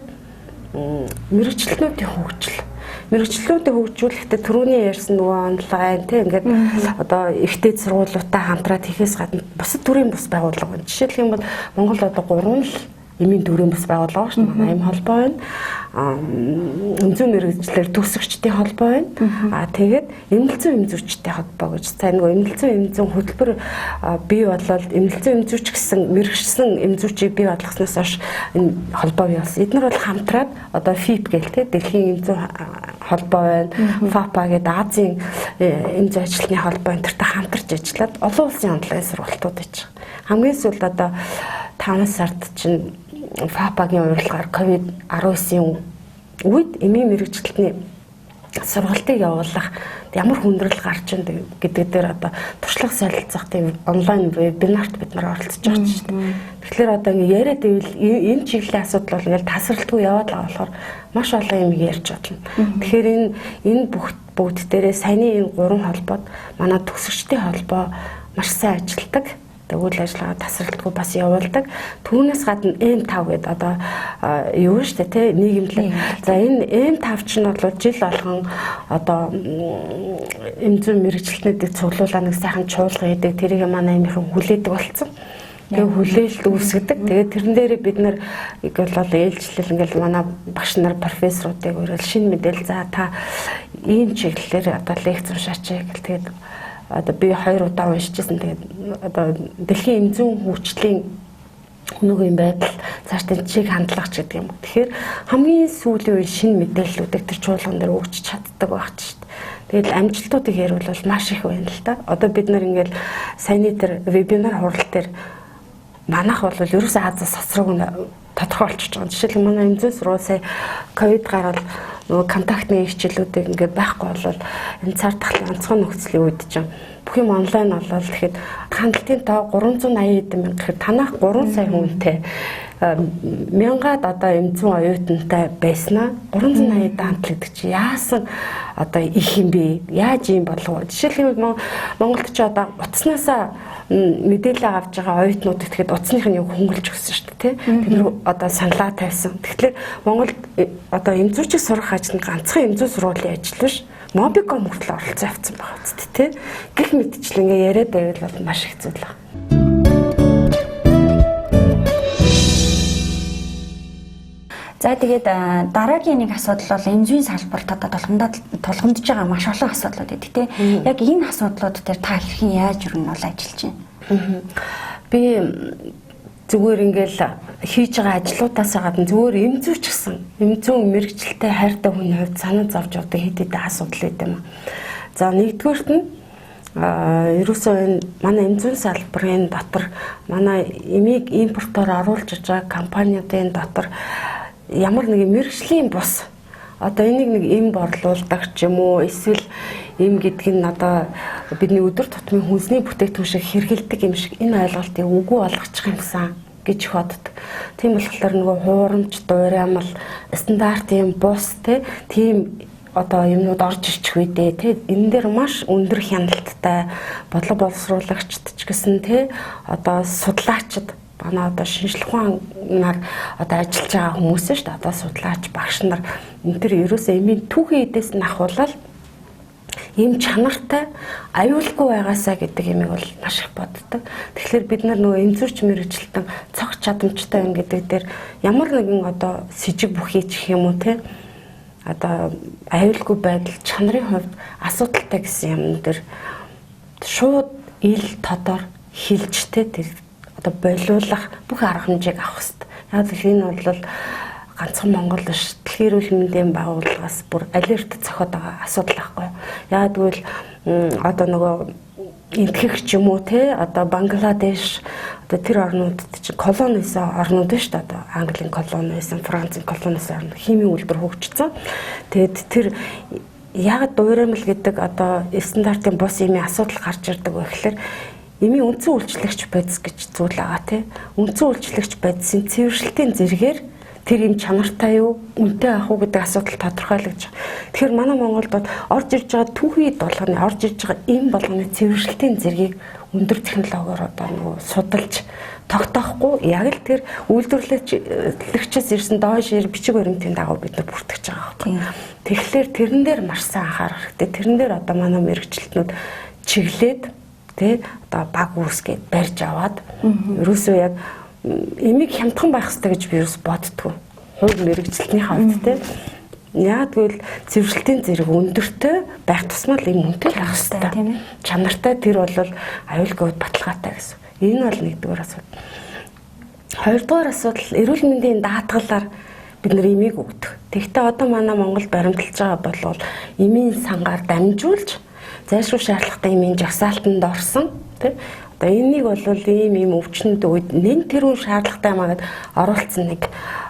мэрэгчлэнүүдийн хөгжил. Мэргэжлүүдийг хөгжүүлэхдээ түрүүний ярьсан нөгөө онлайн тийм ингээд одоо ихтэй сургуулиудтай хамтраад хийхээс гадна бусад төрлийн бус байгууллага байна. Жишээлх юм бол Монгол одоо 3 л эмийн төрийн бус байгууллага шүү дээ. Манай эм холбоо байна. Эмзэн мэргэжлэр төгсөгчдийн холбоо байна. Тэгээд эмнэлзэн эмзүүчдийн холбоо гэж сайн нөгөө эмнэлзэн эмзэн хөтөлбөр бий болоод эмнэлзэн эмзүүч гэсэн мэргэжсэн эмзүүчийг бий болгосноос хойш энэ холбоо бий болсон. Эдгээр бол хамтраад одоо FIP гэл те дэлхийн эмзэн холбоо байна. FAPA гэдэг Азийн эмзэн ажлын холбоо энтертэй хамтарч ажиллаад олон улсын онлайн сургалтууд хийж байгаа. Хамгийн сүүлд одоо 5 сард чинь FAPA-гийн урилгаар COVID-19-ийн үед эмийн мэрэгчлэлтний сургалтыг явуулах ямар хүндрэл гарч ийн гэдэг дээр одоо туршлага солилцох тийм онлайн вебинарт бид нар оролцож байгаа шүү дээ. Тэгэхээр одоо ингэ яриад ивэл энэ чиглэлийн асуудал бол ингээл тасралтгүй яваад байгаа болохоор маш олон юм ярьж бодлоо. Тэгэхээр энэ бүгд дээрээ саяны энэ 3 холбоод манай төгсөгчдийн холбоо маш сайн ажилладаг. Үйл ажиллагаа тасралтгүй бас явуулдаг. Түүнээс гадна M5 гэдэг одоо юу шүү дээ тий нийгэмлэг. За энэ M5 ч нь бол жил болгон одоо эмзэн мэрэгчлэтнүүдийг цуглуулаа нэг сайхан чуулга хийдэг. Тэрийг манай эмийнхэн хүлээдэг болсон. Тэгээ хүлээлт үүсгдэг. Тэгээ тэрэн дээрээ бид нар бол ээлжлэл ингээл манай багш нар профессоруудыг өрөөл шинэ мэдээлэл за та ийм чиглэлээр одоо лекц уншаач гэл тэгээд одоо би 2 удаа уншижсэн. Тэгээд одоо дэлхийн эмзэн хүчлийн өнөөгийн байдал цааш тэнцийг хандлах ч гэдэг юм. Тэгэхээр хамгийн сүүлийн үе шинэ мэдээллүүдийг тэр чуулган дээр өгч чаддаг байх ч шүү дээ. Тэгэл амжилтуудыг ярил маш их байна л да. Одоо бид нар ингээл саяны тэр вебинар хурал дээр манайх бол ерөөсөө Азаас сацраг тодорхойлчихж байгаа. Жишээлбэл манай эмзэн сургууль сая ковид гараад нөгөө контактны хичээлүүдийг ингээд байхгүй болол энэ цар тахлын онцгой нөхцөлийн үед чинь бүх юм онлайн болол тэгэхэд хандлтын тоо 380 мянга гэхэд танах 3 сая хүнтэй мянгаад одоо эмзэн оюутантай байснаа 380 хандлт гэдэг чи яасан одоо их юм бэ? Яаж юм болов? Жишээлбэл Монголд ч одоо утаснасаа мэдээлэл авч байгаа оюутнууд тэгэхэд утасных нь хөнгөлж өгсөн шүү дээ, тийм. Тэд нар одоо саналаа тавьсан. Тэгэхээр Монголд одоо эмзүүчиг сурах ажил нь ганцхан эмзүү сургуулийн ажил биш. Мобиком хүртэл оролцоо авсан байгаа зү, тийм. Гэх мэтчлэн ингээ яриад байвал бол маш их зүйл байна. За тэгээд дараагийн нэг асуудал бол эмзүүн салбарт одоо тулгамдж байгаа маш олон асуудлууд байдаг тийм. Яг энэ асуудлууд дээр та хэрхэн яаж өрнө бол ажиллаж байна? Би зүгээр ингээл хийж байгаа ажлуудаас гадна зүгээр эмзүүч гэсэн эмзүүн мэрэгчлээ хайртай хүний хувьд санаа зовж явдаг хэд хэдэн асуудал байт юм. За нэгдүгээрт нь ерөөсөө энэ манай эмзүүн салбарын дотор манай эмийг импортоор оруулж иж байгаа компаниудын дотор ямар нэгэн мэрэгжлийн бус одоо энийг нэг эм борлуулдаг ч юм уу эсвэл эм гэдэг нь одоо бидний өдөр тутмын хүнсний бүтээгдэхүүн шиг хэрэгэлдэг юм шиг энэ ойлголтыг үгүй болгочих юмсан гэж боддог. Тийм болохоор нөгөө хуурамч, дуураймал, стандартын бус тийм одоо юмнууд орж ирчих үедээ тий энэ дээр маш өндөр хяналттай бодлого боловсруулагчд ч гэсэн тий одоо судлаачид манай одоо шинжлэх ухаанаар одоо ажиллаж байгаа хүмүүс шүү дээ. Одоо судлаач багш нар энэ төр ерөөсөө эмийн түүхийн эдээс нь ахуулаад ийм чанартай аюулгүй байгаасаа гэдэг юмыг бол маш их боддог. Тэгэхээр бид нар нөгөө эмзүүрч мэрэгчлэлтэн цогц чадамжтай юм гэдэг дээр ямар нэгэн одоо с ิจ бүхий ч гэх юм уу те одоо аюулгүй байдал чанарын хувьд асуудалтай гэсэн юм дээр шууд ил тодор хилжтэй тэр одоо болиулах бүх арга хэмжээг авах хэрэгтэй. Яг л энэ бол ганцхан Монгол биш дэлхийн эрүүл мэндийн байгууллагаас бүр алерт цохоод байгаа асуудал байхгүй юу. Яг тэгвэл одоо нөгөө энтгэгч юм уу те одоо Бангладеш одоо тэр орнуудад чи колони байсан орнууд шүү дээ. Одоо Английн колони байсан, Францын колони байсан химийн үйлдвэр хөгжсөн. Тэгэд тэр яг дуураймал гэдэг одоо стандартын бус юмын асуудал гарч ирдэг вэ гэхээр эмийн үндсэн үйлчлэгч бодис гэж зүйл байгаа тий. Үндсэн үйлчлэгч бодисын цэвэршилтийн зэрэгээр тэр юм чанартай юу, үнэтэй ах уу гэдэг асуудал тодорхойлогдож байгаа. Тэгэхээр манай Монголд бол орж ирж байгаа түүхий болгоны, орж ирж байгаа эм болгоны цэвэршилтийн зэргийг өндөр технологиор одоо нөгөө судалж тогтоохгүй яг л тэр үйлдвэрлэгчээс ирсэн доош бичиг баримтын дагуу бид нар бүртгэж байгаа байхгүй. Тэгэхээр тэрэн дээр маш сайн анхаарах хэрэгтэй. Тэрэн дээр одоо манай мэрэгчлэтнүүд чиглээд тэ одоо баг үүсгээд барьж аваад ерөөсөө яг эмийг хямдхан байх хэрэгтэй гэж би ерөөс боддгоо. Хувь мэрэгчлэлтний хувьд тэ яг тэгвэл цэвэрлэлтийн зэрэг өндөртэй байх тусмал эм үнэтэй байх хэрэгтэй тийм ээ. Чанартай тэр бол аюулгүй баталгаатай гэсэн. Энэ бол нэгдүгээр асуудал. Хоёрдугаар асуудал эрүүл мэндийн даатгалаар бид нар эмийг өгдөг. Тэгэхдээ одоо манай Монгол баримталж байгаа бол эмийн сангаар дамжуулж зайлшгүй шаардлагатай эмийн жагсаалтанд орсон тий. Одоо энийг бол ийм өвчнөд үед нэн тэрүүн шаардлагатай юмагаад оруулсан нэг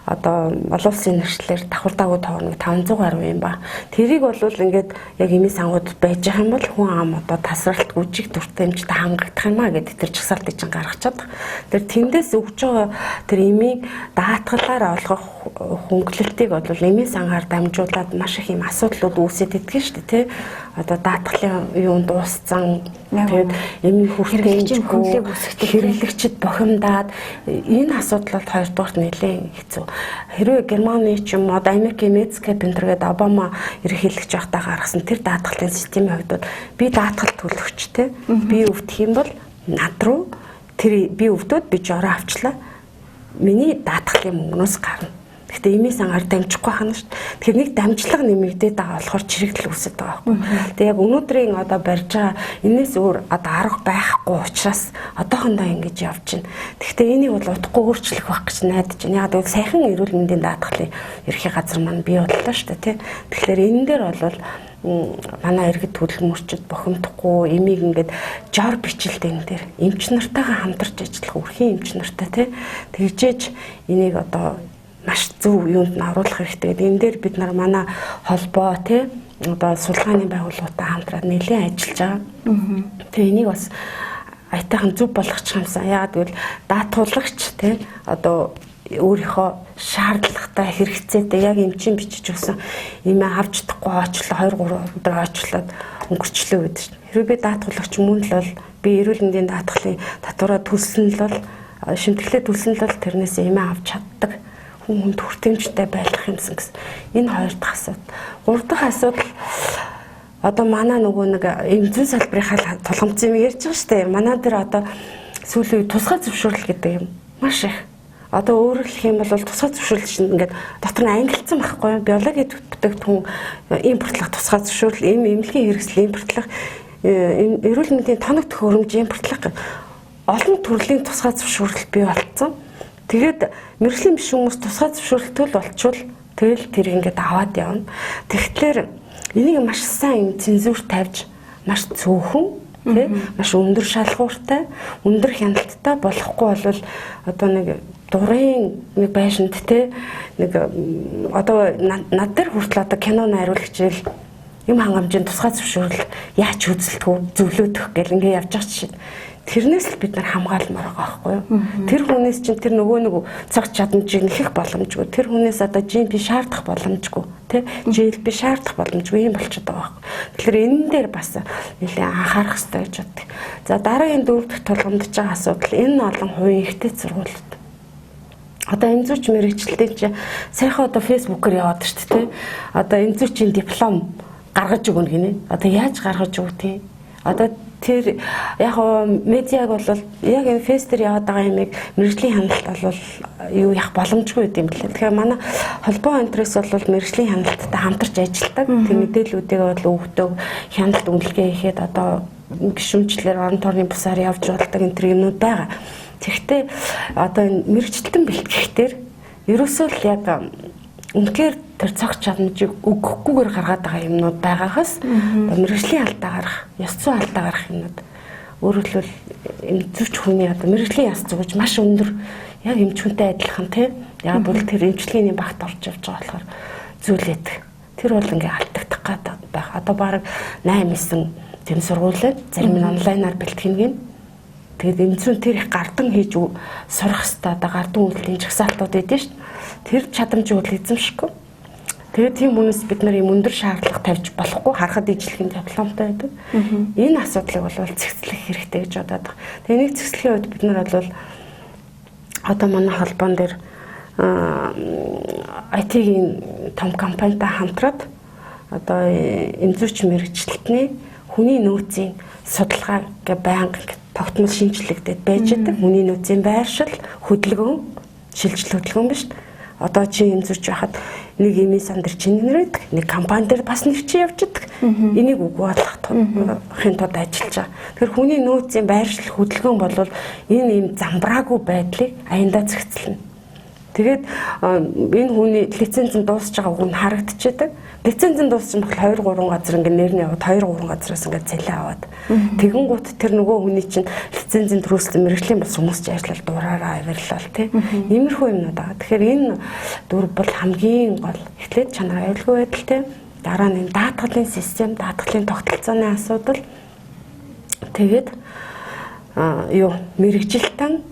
одоо олон улсын нэршлэр давхар дагуу тоог 500 гаруй юм ба. Тэрийг бол ингээд яг эмийн сангууд байж байгаа юм бол хүн ам одоо тасралт гүжиг дүртэй хэмжээтэй хангагдах юм а гэдэг тэр жагсаалтыг чинь гаргачаад. Тэр тэндээс өгж байгаа тэр эмийн даатгалаар олгох хөнгөлөлтийг бол эмийн сангаар дамжуулаад маш их юм асуудлууд үүсээд идэх шүү дээ тий. Одоо даатгалын юунд дууссан тэгээд эмийн хүртэл хэрэглэгчд бохимдаад энэ асуудал бол хоёрдугаарт нэлээд хэцүү. Хэрвээ Германы ч юм уу Америкийн Медскэп энтергээд Обама ерөнхийлөгч байхдаа гаргасан тэр даатгалын системийн хувьд би даатгал төлөгчтэй би өвдөх юм бол над руу тэр би өвдөд би жороо авчлаа. Миний даатгалын мөнгнөөс гарна. Гэхдээ имээс ангаар дамжихгүй хана шүү. Тэгэхээр нэг дамжлага нэмэгдээд байгаа болохоор чирэгдэл үүсэж байгаа байхгүй. Тэгээ яг өнөөдрийн одоо барьж байгаа энэс өөр одоо арга байхгүй учраас одоохондоо ингэж явж байна. Гэхдээ энийг бол утгагүй өөрчлөх байх гэж найдаж байна. Яг гэвэл сайхан эрүүл мэндийн даатгалын ерхий газар маань бий боллоо шүү дээ тий. Тэгэхээр энэ дээр бол манай иргэд хөдөлмөрчд бохимдохгүй эмийг ингээд жор бичлэлтэй энэ дээр эмч нартайгаа хамтарч ажиллах өрхийн эмч нартай тий. Тэгжээж энийг одоо маш зөв юунд нь оруулах хэрэгтэй. Энэ дээр бид нар манай холбоо тий одоо судалгааны байгууллагатай хамтраад нэлээд ажиллаж байгаа. Тэгээ энийг бас аятайхан зөв болгочих юмсан. Яагаад гэвэл даатгуулагч тий одоо өөрийнхөө шаардлагатай хэрэгцээтэй яг эмчийн бичиж өгсөн эмээ авч чадахгүй очлоо 2-3 өдөр очлоод өнгөрчлөө гэдэг чинь. Хэрвээ би даатгуулагч мөн л бол би эрүүл мэндийн даатгалын татвараа төлсөн л бол шимтгэлээ төлсөн л бол тэрнээс эмээ авч чаддаг хүнд хүртээмжтэй байх юмсан гэсэн. Энэ хоёр дахь асуудал. Гурав дахь асуудал одоо манай нөгөө нэг эмзэн салбарын тулгамдсан юм ярьж байгаа шүү дээ. Манай дээр одоо сүүлийн үе тусгай зөвшөөрөл гэдэг юм маш их. Одоо өөрөөр хэлэх юм бол тусгай зөвшөөрөл чинь ингээд дотор нь ангилсан байхгүй юу? Биологийн бүтээгдэхүүн импортлох тусгай зөвшөөрөл, эмнэлгийн хэрэгсэл импортлох, эрүүл мэндийн тоног төхөөрөмж импортлох олон төрлийн тусгай зөвшөөрөл бий болцсон. Тэгээд мэргэжлийн биш хүмүүс тусгай зөвшөөрөлтөл болчвол тэгэл тэр ингээд аваад явна. Тэгэхээр энийг маш сайн цензуур тавьж маш цөөхөн тий маш өндөр шалгууртай, өндөр хяналттай болохгүй бол одоо нэг дурын нэг байшинд тий нэг одоо над дээр хүртэл одоо кино найруулагч ил юм хангамжийн тусгай зөвшөөрөл яаж үзэлтгүү зөвлөдөх гэл ингээ явж байгаа чинь тэрнээс л бид нар хамгаалмаар байгаа байхгүй юу. Тэр хүнээс чинь тэр нөгөө нэг цаг чадамжийг нэхэх боломжгүй. Тэр хүнээс одоо GMP шаардах боломжгүй. Тэ GLP шаардах боломжгүй юм болчиход байгаа байхгүй. Тэгэхээр энэ дээр бас нэлээд анхаарах хэрэгтэй гэж боддог. За дараагийн 4 дахь тулгамдж байгаа асуудал энэ олон хувийн ихтэй сургуулиуд. Одоо эмзүүч мэргэжилтийн чинь сайхан одоо фэйсбүүкээр яваад шүү дээ. Одоо эмзүүчийн диплом гаргаж өгнө гинэ. Одоо яаж гаргаж өгтий? Одоо тэр яг медиаг бол яг энэ фэйс дээр яваад байгаа юмыг мэргэжлийн хяналт бол юу явах боломжгүй юм билээ. Тэгэхээр манай холбоо энтрес бол мэргэжлийн хяналттай хамтарч ажилладаг. Тэр мэдээллүүдийг бол өгдөг, хяналт үнэлгээ хийхэд одоо гишүүнчлэр орон тойрны бусаар явж болдог энэ төр юмнууд байгаа. Тэгэхдээ одоо энэ мэргэжилтэн бэлтгэхтэр ерөөсөө л яг үнэхээр тэр цаг чадамжийг өгөхгүйгээр гаргаад байгаа юмнууд байгаагаас мэргэжлийн алдаа гарах, ёс зүйн алдаа гарах юмнууд өөрөөр хэлбэл эмзүүч хүний одоо мэргэжлийн яс зүгж маш өндөр яг эмчүүнтэй адилхан тийм яг бол тэр эмчилгээний багт орж явж байгаа болохоор зүйлээд тэр бол ингээ алдагдах гэдэг байх. Одоо баг 8-9 тэм сургуулиуд зарим нь онлайнаар бэлтгэнэ. Тэгээд эмзүүн тэр их гардан хийж сурах хэрэгтэй одоо гардан үйлдлийн жагсаалтууд эдэн шүү. Тэр чадамж бол эзэмшихгүй. Тэгээд тийм хүмүүс бид нар юм өндөр шаардлага тавьж болохгүй харахад ижлэгийн дипломтой байдаг. Энэ асуудлыг бол цэгцлэх хэрэгтэй гэж бодоод байна. Тэгээд нэг цэгцлэхийн үед бид нар бол одоо манай холбоон дээр IT-ийн том компанитай хамтраад одоо эмзүүч мэргэжилтний хүний нөөцийн судалгаа гэх байнга тогтмол шинжилэгдээд байж байгаа. Хүний нөөцийн байршил, хөдөлгөөн, шилжилт хөдөлгөөн биш. Одоо чи эмзүүч байхад нэг эмийн сан дээр чинь нэрээд нэг компани дээр бас нэг чи явж идэг. Энийг үгүй болгохын тулд ажиллаж байгаа. Тэгэхээр хүний нөөцийн байршил, хөдөлгөөн бол энэ ийм замбраагүй байдлыг аяндаа зохицлно. Тэгээд энэ хүний лицензэн дуусч байгаа үг нь харагдчихэдэг. Лицензэн дууссан бол 2-3 газар ингээ нэрний яваад 2-3 газараас ингээ цалин аваад тэгэнгუთ тэр нөгөө хүний чинь лицензэн төрүүлсэн мэргэжлийн бас хүмүүс ч ажиллал дураараа авирлал тий. Иймэрхүү юмнууд байгаа. Тэгэхээр энэ дүр бол хамгийн гол эхлээд чанар аюулгүй байдал тий. Дараа нь даатгалын систем, даатгалын тогтолцооны асуудал. Тэгээд мэргэжилтэн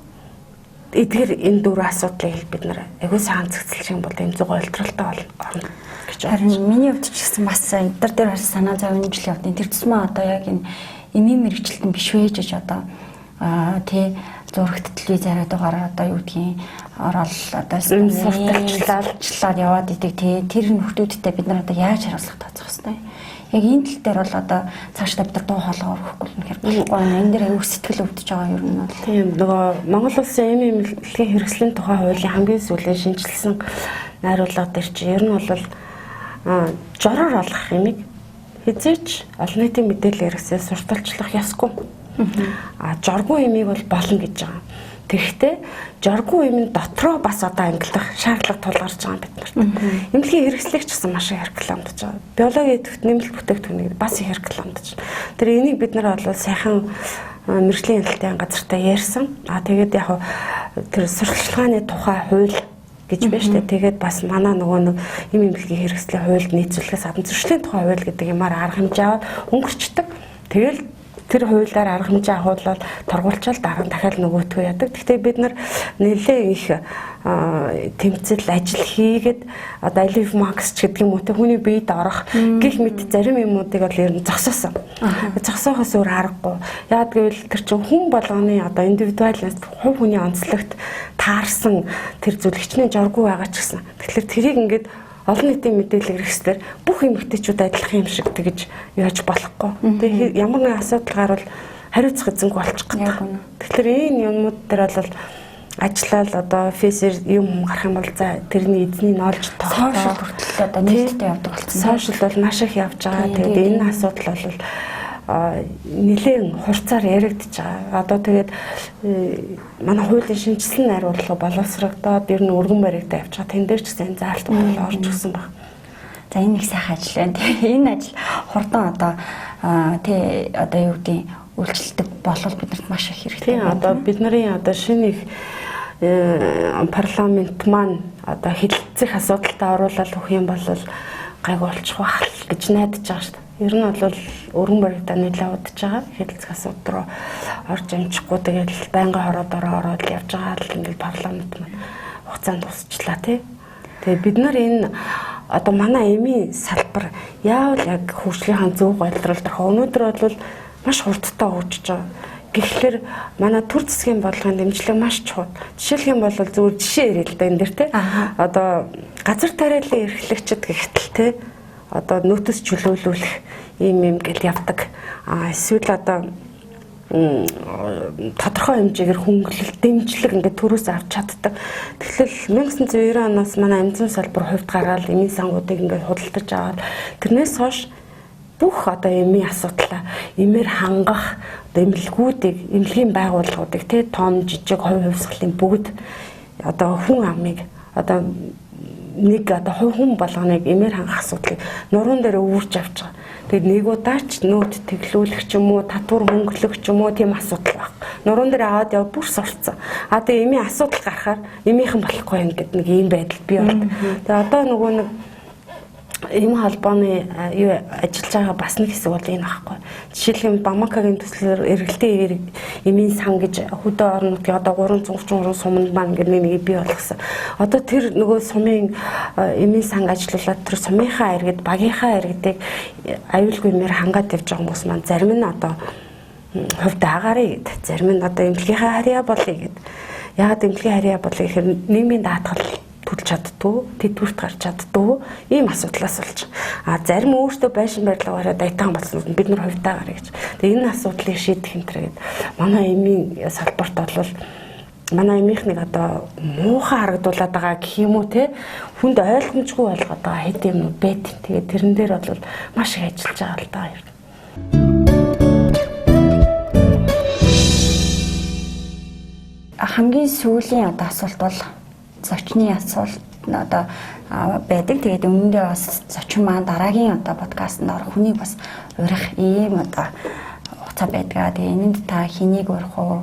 эдгээр энэ дөрвөн асуудлыг бид нар агүй сайн зохицуулж юм бол энэ зугаа ойлтралтай орно гэж байна. Харин миний хувьд ч гэсэн бас эдгээр дээр бас санаа зовж л явдیں۔ Тэр тусмаа одоо яг энэ эмийн мэргэжилтэн биш вэ гэж одоо тий зурагт телевиз хараад байгаараа одоо юу гэдгийг орол одоо сурталчлаад яваад идэг тий тэр нөхдүүдтэй бид нар одоо яаж хариуцлага тооцох хэвтэй. Яг энэ тал дээр бол одоо цаашдаа бид нар дуу хоолой өргөхгүй юм хэрэггүй байна. Энэ дээр аюу сэтгэл өвдөж байгаа юм нь бол. Тийм нөгөө Монгол улсын эмнэлгийн хэрэгслийн тухай хуулийн хамгийн сүүлийн шинжилсэн найруулга дээр чи ер нь бол жороор олох юмыг хизээч олон нийтийн мэдээлэл хэрэгсээ сурталчлах ёсгүй. Жоргүй юмыг бол болно гэж байгаа. Тэгэхдээ жоргүй юм дотроо бас одоо ангилах шаардлага тулгарч байгаа бид нарт. Эмнэлгийн хэрэгслийг ч гэсэн маш их рекламдж байгаа. Биологийн идэвхт нэмэлт бүтээгдэхүүнийг бас их рекламдж. Тэр энийг бид нар бол сайхан мэргэжлийн хяналтын газартаа ярьсан. Тэгээд яг тэр сурталчилгааны тухай хууль гэж байна шүү дээ. Тэгээд бас манай нөгөө нэг эмнэлгийн хэрэгслийн хуульд нийцүүлэхээс гадна зөрчлийн тухай хууль гэдэг юмар арга хэмжээ аваад өнгөрчдөг. Тэгэл тэр хуулиар арга хэмжээ авахулаад торгуулчаал дараа нь дахиад нөгөөтгөө яадаг. Гэхдээ бид нар нэлээ их тэмцэл ажил хийгээд одоо Alif Max ч гэдэг юм уу те хүний биед орох гих мэд зарим юмнуудыг бол ер нь зогсоосон. Зогсоохоос өөр аргагүй. Яагаад гэвэл тэр чинь хүн болгоны одоо индивидуалист хувь хүний онцлогт таарсан тэр зүлэгчний жоргүй байгаа ч гэсэн. Тэгэхээр тэрийг ингээд олон нийтийн мэдээлэл хэрэгслэр бүх эмэгтэйчүүд адилхан юм шиг тэгж яаж болохгүй. Тэгээ ямар нэгэн асуудал гарвал хариуцах эзэнгүй болчих гэдэг. Тэгэхээр энэ юмнууд дээр бол ажиллаад одоо фейсээр юм гарах юм бол за тэрний эзний нолж сошиал хүртэл одоо нийлэлтэй явдаг болсон. Сошиал бол маш их явж байгаа. Тэгээд энэ асуудал бол нэлээд хурцаар яригдж байгаа. Одоо тэгээд манай хуулийн шинжилсэн найруулга боловсрогдоод ер нь өргөн баригдаа явж байгаа. Тэн дээр ч гэсэн заалт орж ирсэн баг. За энэ их сайхан ажил байна. Энэ ажил хурдан одоо одоо юу гэдэг үйлчлэлтэй болол бидэрт маш их хэрэгтэй. Тийм одоо бидний одоо шинэ их парламент маань одоо хэлэлцэх асуудалтай оруулаад өгөх юм бол гайгүй болчих واخ гэж найдаж байгаа шүү дээ. Ер нь бол өргөн баригдаа нэлээд удаж байгаа. Хэлэлцэх асуудал руу орж амжихгүй тэгээд байнгын хороод ороод явж байгаа л ингээд парламент маань хугацаанд тусчлаа тий. Тэгээд бид нар энэ одоо манай эмийн салбар яавал яг хөгжлийнхаа зөв гайлралт өнөөдөр бол маш хурдтай хөгжиж байгаа. Тэгэхээр манай төр засгийн бодлогын дэмжлэг маш чухал. Жишээлх юм бол зөвхөн жишээ ярил л да энэ дэр те. Одоо газар тариалан эрхлэгчид гэхтэл те одоо нөөцөс чөлөөлүүлэх юм гэл явдаг. Эсвэл одоо тодорхой хэмжээгээр хөнгөлөлт дэмжлэг ингээд төрөөс авч чаддаг. Тэгэхээр 1990 оноос манай амжилт салбар хувьд гараад эмийн сангуудыг ингээд худалдаж аваад тэрнээс хойш бүх одоо эмийн асуудлаа эмээр хангах одоо эмнэлгүүдийг эмнэлгийн байгууллагуудыг тий том жижиг хувь хувьсгалын бүгд одоо хүн амыг одоо нэг одоо хүн болгоныг эмээр хангах асуудлыг нуруунд дээр өвөрч авч байгаа. Тэгээд нэг удаач нөөт тэглүүлэх ч юм уу татвар хөнгөлөх ч юм уу тийм асуудал баг. Нуруунд дээр аваад яв бүр сурцсан. Тэгээ эмийн асуудал гарахаар эмийнхэн болохгүй юм гэдэг нэг ийм байдал бий болдог. Тэгээ одоо нөгөө нэг эмийн холбооны юу ажиллаж байгаа бас нэг хэсэг бол энэ байхгүй. Жишээлбэл Бамакагийн төслөөр эргэлтийн эмийн сан гэж хөдөө орон нутгийн одоо 333 суманд маань ингэ нэг бий болгосон. Одоо тэр нөгөө сумын эмийн сан ажиллуулаад тэр сумынхаа иргэд багийнхаа иргэдийг аюулгүй юмэр хангаад явж байгаа хүмүүс маань зарим нь одоо хувьд агаарыг гэд зарим нь одоо эмнэлгийнхаа харьяа болъё гэд. Ягаад эмнэлгийн харьяа болъё гэхээр нийгмийн даатгал төлж чаддгүй, тэдвэрт гарч чаддгүй ийм асуудлаас болж. Зарим өөртөө байшин барилгаараа дайтан болсон бид нар хувьдаа гараа гэж. Тэгээ энэ асуудлыг шийдэх хэмтрэгээд манай эмийн салбарт бол манай эмийнх нэг одоо муухай харагдуулаад байгаа гэх юм уу те хүнд ойлгомжгүй болгоод байгаа хэд юм байт. Тэгээ тэрэн дээр бол маш их ажиллаж байгаа л да. Хамгийн сүүлийн одоо асуулт бол зочны асуулт одоо байдаг. Тэгээд өмнөдөө бас зочин маань дараагийн одоо подкастт орох хүнийг бас урих ийм одоо хугацаа байдаг. Тэгээ энэнд та хэнийг урих уу?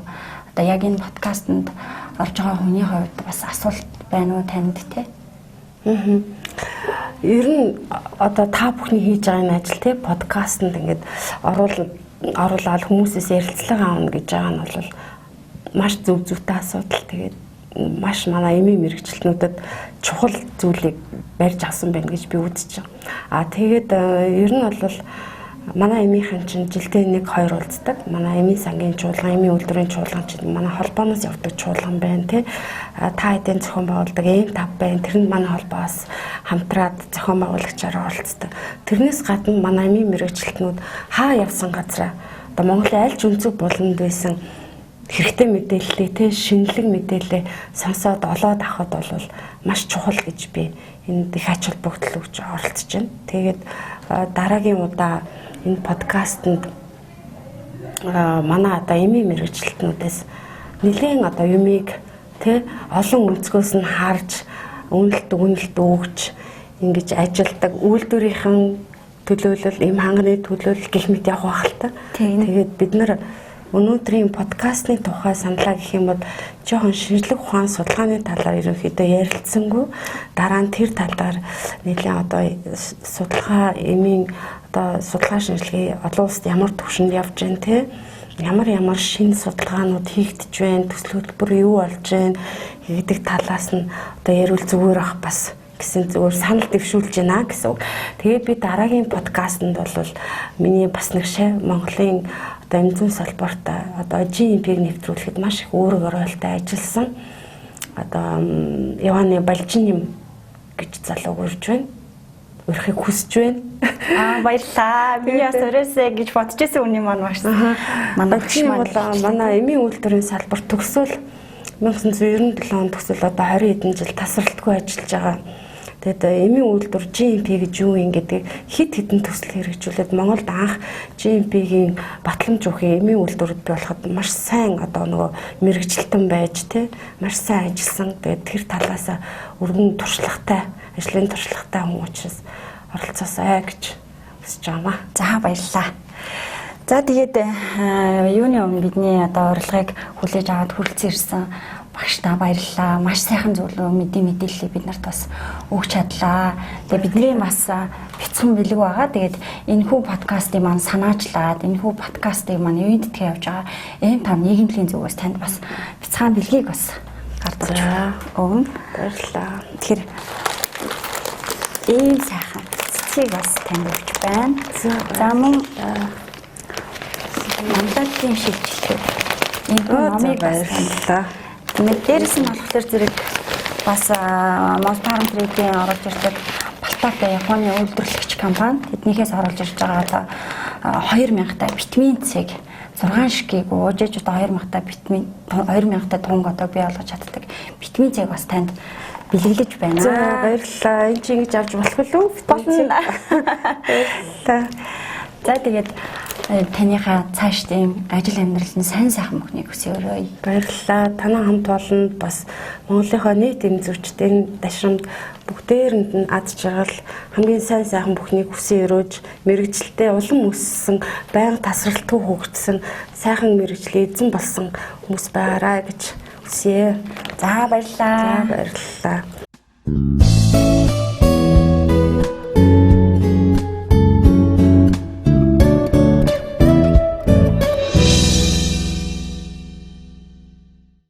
Одоо яг энэ подкастт орж байгаа хүний хувьд бас асуулт байна уу танд те? Ер нь одоо та бүхний хийж байгаа энэ ажил те подкастт ингээд оруулаад хүмүүсээс ярилцлага аавна гэж байгаа нь бол маш зөвтэй асуудал. Тэгээд маш манай эмийн мэрэгчлэнүүдэд чухал зүйлийг барьж авсан байна гэж би үзэж байгаа. Тэгээд ер нь бол манай эмийнхэн чинь жилдээ 1-2 уулздаг. Манай эмийн сангийн чуулган, эмийн үйлдвэрийн чуулган чинь манай холбооноос явдаг чуулган байна тий. Та хэдийн зохион байгуулдаг эм 5 байна. Тэрэнд манай холбоос хамтраад зохион байгуулагчаар оролцдог. Тэрнээс гадна манай эмийн мэргэжилтнүүд хаа явсан газараа одоо Монголын аль ч өнцөг буланд байсан хэрэгтэй мэдээллээ те шинэлэг мэдээлэлээ сонсоод олоод авахд бол маш чухал гэж би энд их ач холбогдол өгч оролцож байна. Тэгээд дараагийн удаа энэ подкастэнд манай одоо эмийн мэргэжилтнүүдээс нэлээд одоо юмыг тэ олон өнцгөөс нь харж үнэлт өгч ингэж ажилдаг үйлдвэрийнхэн төлөөлөл, эм ханганы төлөөлөл гэх мэт явах байх л та. Тэгээд бид нар өнөөдрийн подкастны тухай саналаа гэх юм бол жоохон шинжлэх ухааны судалгааны талаар ерөнхийдөө ярилцсангүй. Дараа нь тэр талаар нэлээд одоо судалгаа эмийн одоо судалгаа шинжилгээ олон улсад ямар түвшинд явж байна те ямар шинэ судалгаанууд хийгдэж байна, төсөл хөтөлбөр юу болж байна гэдэг талаас нь одоо ярил зүгээр ах бас гэсэн зүгээр санал дэвшүүлж байна гэсэн үг. Тэгээд би дараагийн подкастэнд бол миний бас нэг Монголын одоо эмзэн салбарт одоо GMP-г нэвтрүүлэхэд маш их үүрэг оролтой ажилласан одоо Иваны Балжиним гэж залууг урьж байна. Урихыг хүсэж байна. Баярлалаа. Би бас өрөөсэй гэж бодож байсан үний маань маш манай багш маань манай эмийн үйлдвэрийн салбар төгсөөл 1997 онд төгсөөл одоо 20 хэдэн жил тасралтгүй ажиллаж байгаа. Тэгээд эмийн үйлдвэр GMP гэж юу юм гэдэг хит хитэн төсөл хэрэгжүүлээд Монголд анх GMP-гийн батламж өгөх эмийн үйлдвэрүүд бий болоход маш сайн одоо нөгөө мэргэжилтэн байж тэ маш сайн ажилласан. Тэгээд тэр талаас өргөн туршлагатай ажлын туршлагатай хүн учраас оролцоосай гэж хүсэж байна. За баярлалаа. За тэгээд юуны өмнө бидний одоо урилгыг хүлээж аваад хүрэлцэн ирсэн багштаа баярлалаа. Маш сайхан зөвлөө мэдээллийг бид нарт бас өгч чадлаа. Тэгээд бидний бас бяцхан бэлэг байгаа. Тэгээд энэхүү подкастыг маань санаачлаад энэхүү подкастыг маань ивэнттэй явж байгаа. Энэ та нийгэмлэгийн зүгээс танд бас бяцхан бэлгийг бас гаргаж өгнө. Баярлалаа. Тэгэхээр ийм сайхан цэцгийг бас танд өгч байна. За мөн мандагийн шилжилтүүд энэ номыг баярлалаа. Тэгээд дээрэс нь болохоор зэрэг бас Молтарм трейдинг оруулж ирдэг Балтаатай Японы үйлдвэрлэгч компани тэднийхээс оруулж ирж байгаа одоо 2000 та витамин С-г 6 шигийг уужж одоо 2000 та тунг одоо бий болгож чаддаг витамин С-г бас танд бэлэглэж байна. За баярлалаа. Энд чи ингэж авч болох уу? Болно. Баярлалаа. За тэгээд таныхаа цаашдын ажил амьдралын сайн сайхан бүхнийг хүсье. Баярлалаа. Танай хамт олонд бас Монголынхоо нийт эм зөрчдийн дашрамд бүгдээрэнд нь ад жаргал хамгийн сайн сайхан бүхнийг хүсье өрөөж мэрэгжилтэд улам өссөн, байнга тасралтгүй хөгжсөн, сайхан мэрэгжлийн эзэн болсон хүмүүс байгаарай гэж хүсье. За баярлалаа. За баярлалаа.